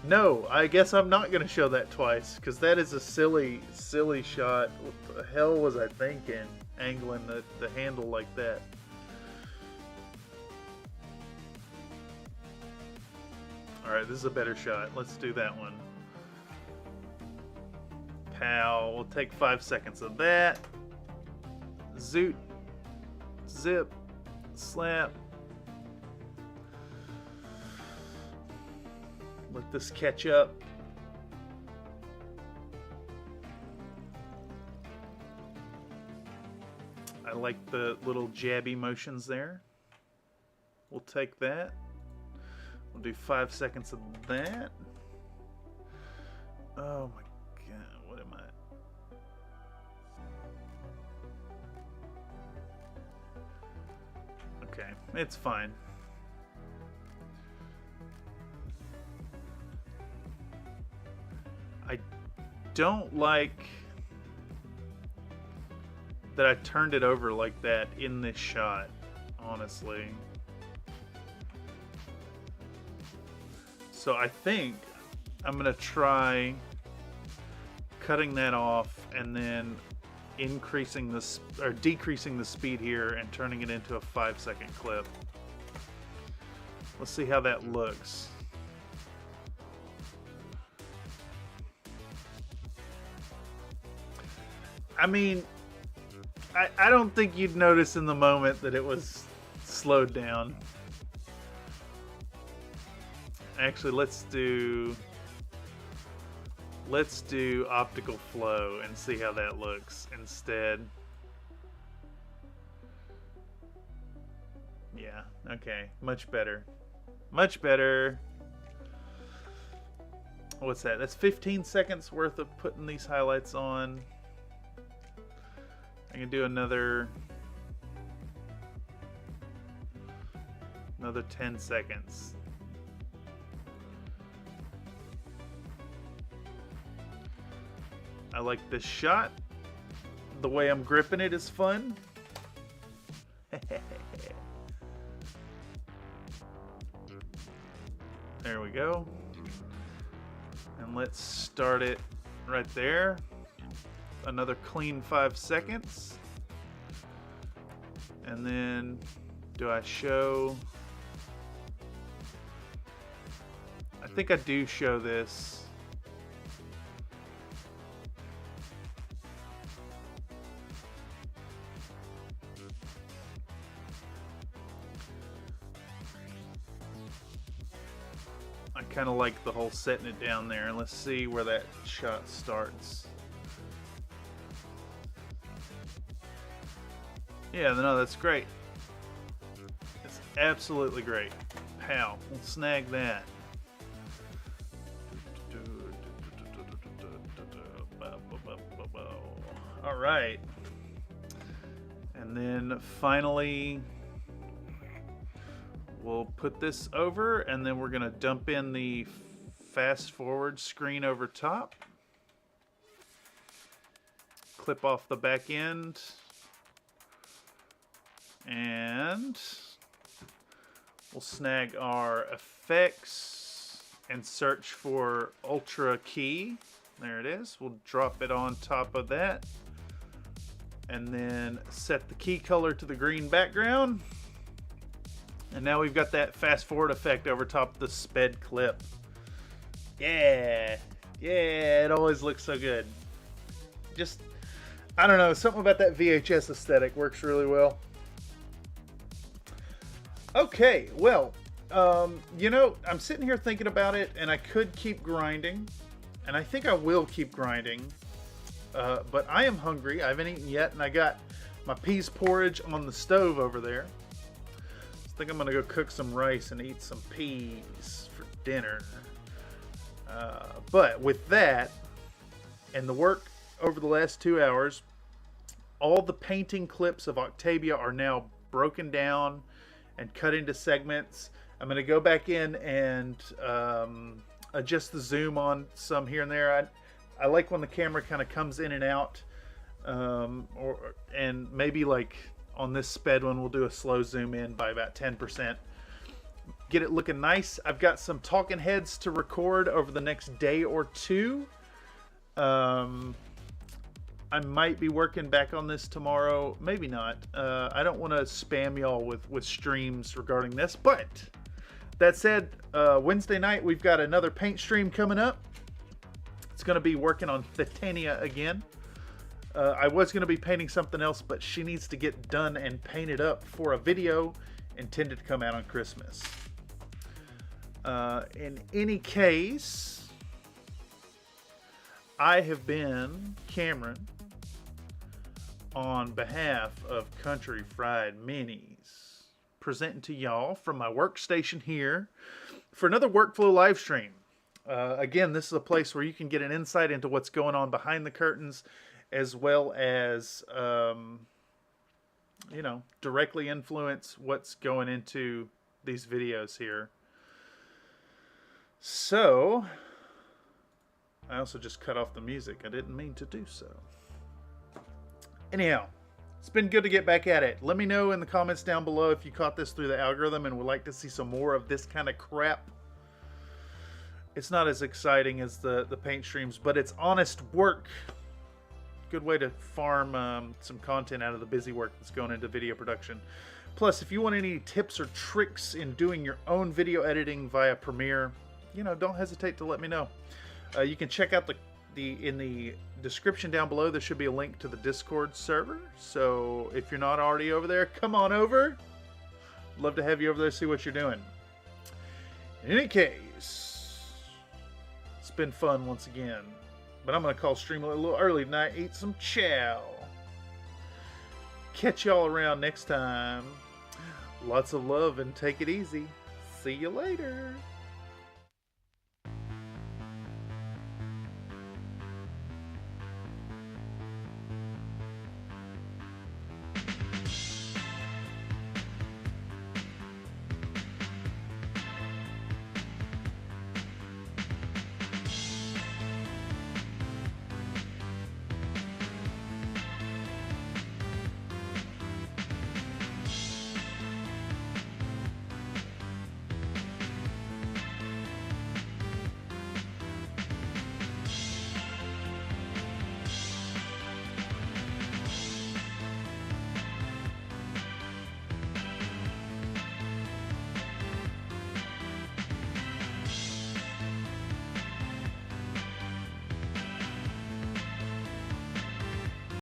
No, I guess I'm not going to show that twice, because that is a silly shot. What the hell was I thinking? Angling the handle like that. Alright, this is a better shot. Let's do that one. Pow. We'll take 5 seconds of that. Zoot. Zip. Slap. Let this catch up. I like the little jabby motions there. We'll take that. We'll do 5 seconds of that. Oh my god, what am I? Okay, it's fine. I don't like that I turned it over like that in this shot, honestly. So I think I'm gonna try cutting that off and then increasing this or decreasing the speed here and turning it into a 5-second clip. Let's see how that looks. I mean, I don't think you'd notice in the moment that it was slowed down. Actually, let's do optical flow and see how that looks instead. Yeah, okay, much better. Much better. What's that? That's 15 seconds worth of putting these highlights on. I can do another 10 seconds. I like this shot. The way I'm gripping it is fun. There we go. And let's start it right there. Another clean 5 seconds. And then do I show? I think I do show this. I kind of like the whole setting it down there, and let's see where that shot starts. Yeah, no, that's great. It's absolutely great. Pow, we'll snag that. All right. And then finally, we'll put this over, and then we're going to dump in the fast forward screen over top. Clip off the back end. And we'll snag our effects and search for Ultra Key. There it is. We'll drop it on top of that. And then set the key color to the green background. And now we've got that fast forward effect over top of the sped clip. Yeah. Yeah, it always looks so good. Just, I don't know, something about that VHS aesthetic works really well. Okay, well, you know, I'm sitting here thinking about it, and I could keep grinding, and I think I will keep grinding, but I am hungry. I haven't eaten yet, and I got my peas porridge on the stove over there. I think I'm gonna go cook some rice and eat some peas for dinner. But with that, and the work over the last 2 hours, all the painting clips of Oktavia are now broken down and cut into segments. I'm going to go back in and adjust the zoom on some here and there. I like when the camera kind of comes in and out, and maybe like on this sped one, we'll do a slow zoom in by about 10%. Get it looking nice. I've got some talking heads to record over the next day or two. I might be working back on this tomorrow, maybe not. I don't want to spam y'all with streams regarding this, but that said, Wednesday night we've got another paint stream coming up. It's going to be working on Titania again. I was going to be painting something else, but she needs to get done and painted up for a video intended to come out on Christmas. In any case, I have been Cameron on behalf of Country Fried Minis. presenting to y'all from my workstation here for another workflow live stream. Again, this is a place where you can get an insight into what's going on behind the curtains, as well as, you know, directly influence what's going into these videos here. So, I also just cut off the music. I didn't mean to do so. Anyhow, it's been good to get back at it. Let me know in the comments down below if you caught this through the algorithm and would like to see some more of this kind of crap. It's not as exciting as the paint streams, but it's honest work. Good way to farm some content out of the busy work that's going into video production. Plus, if you want any tips or tricks in doing your own video editing via Premiere, you know, don't hesitate to let me know. You can check out in the description down below. There should be a link to the Discord server. So if you're not already over there, come on over. Love to have you over there, see what you're doing. In any case, it's been fun once again. But I'm going to call stream a little early tonight. Eat some chow. Catch y'all around next time. Lots of love and take it easy. See you later.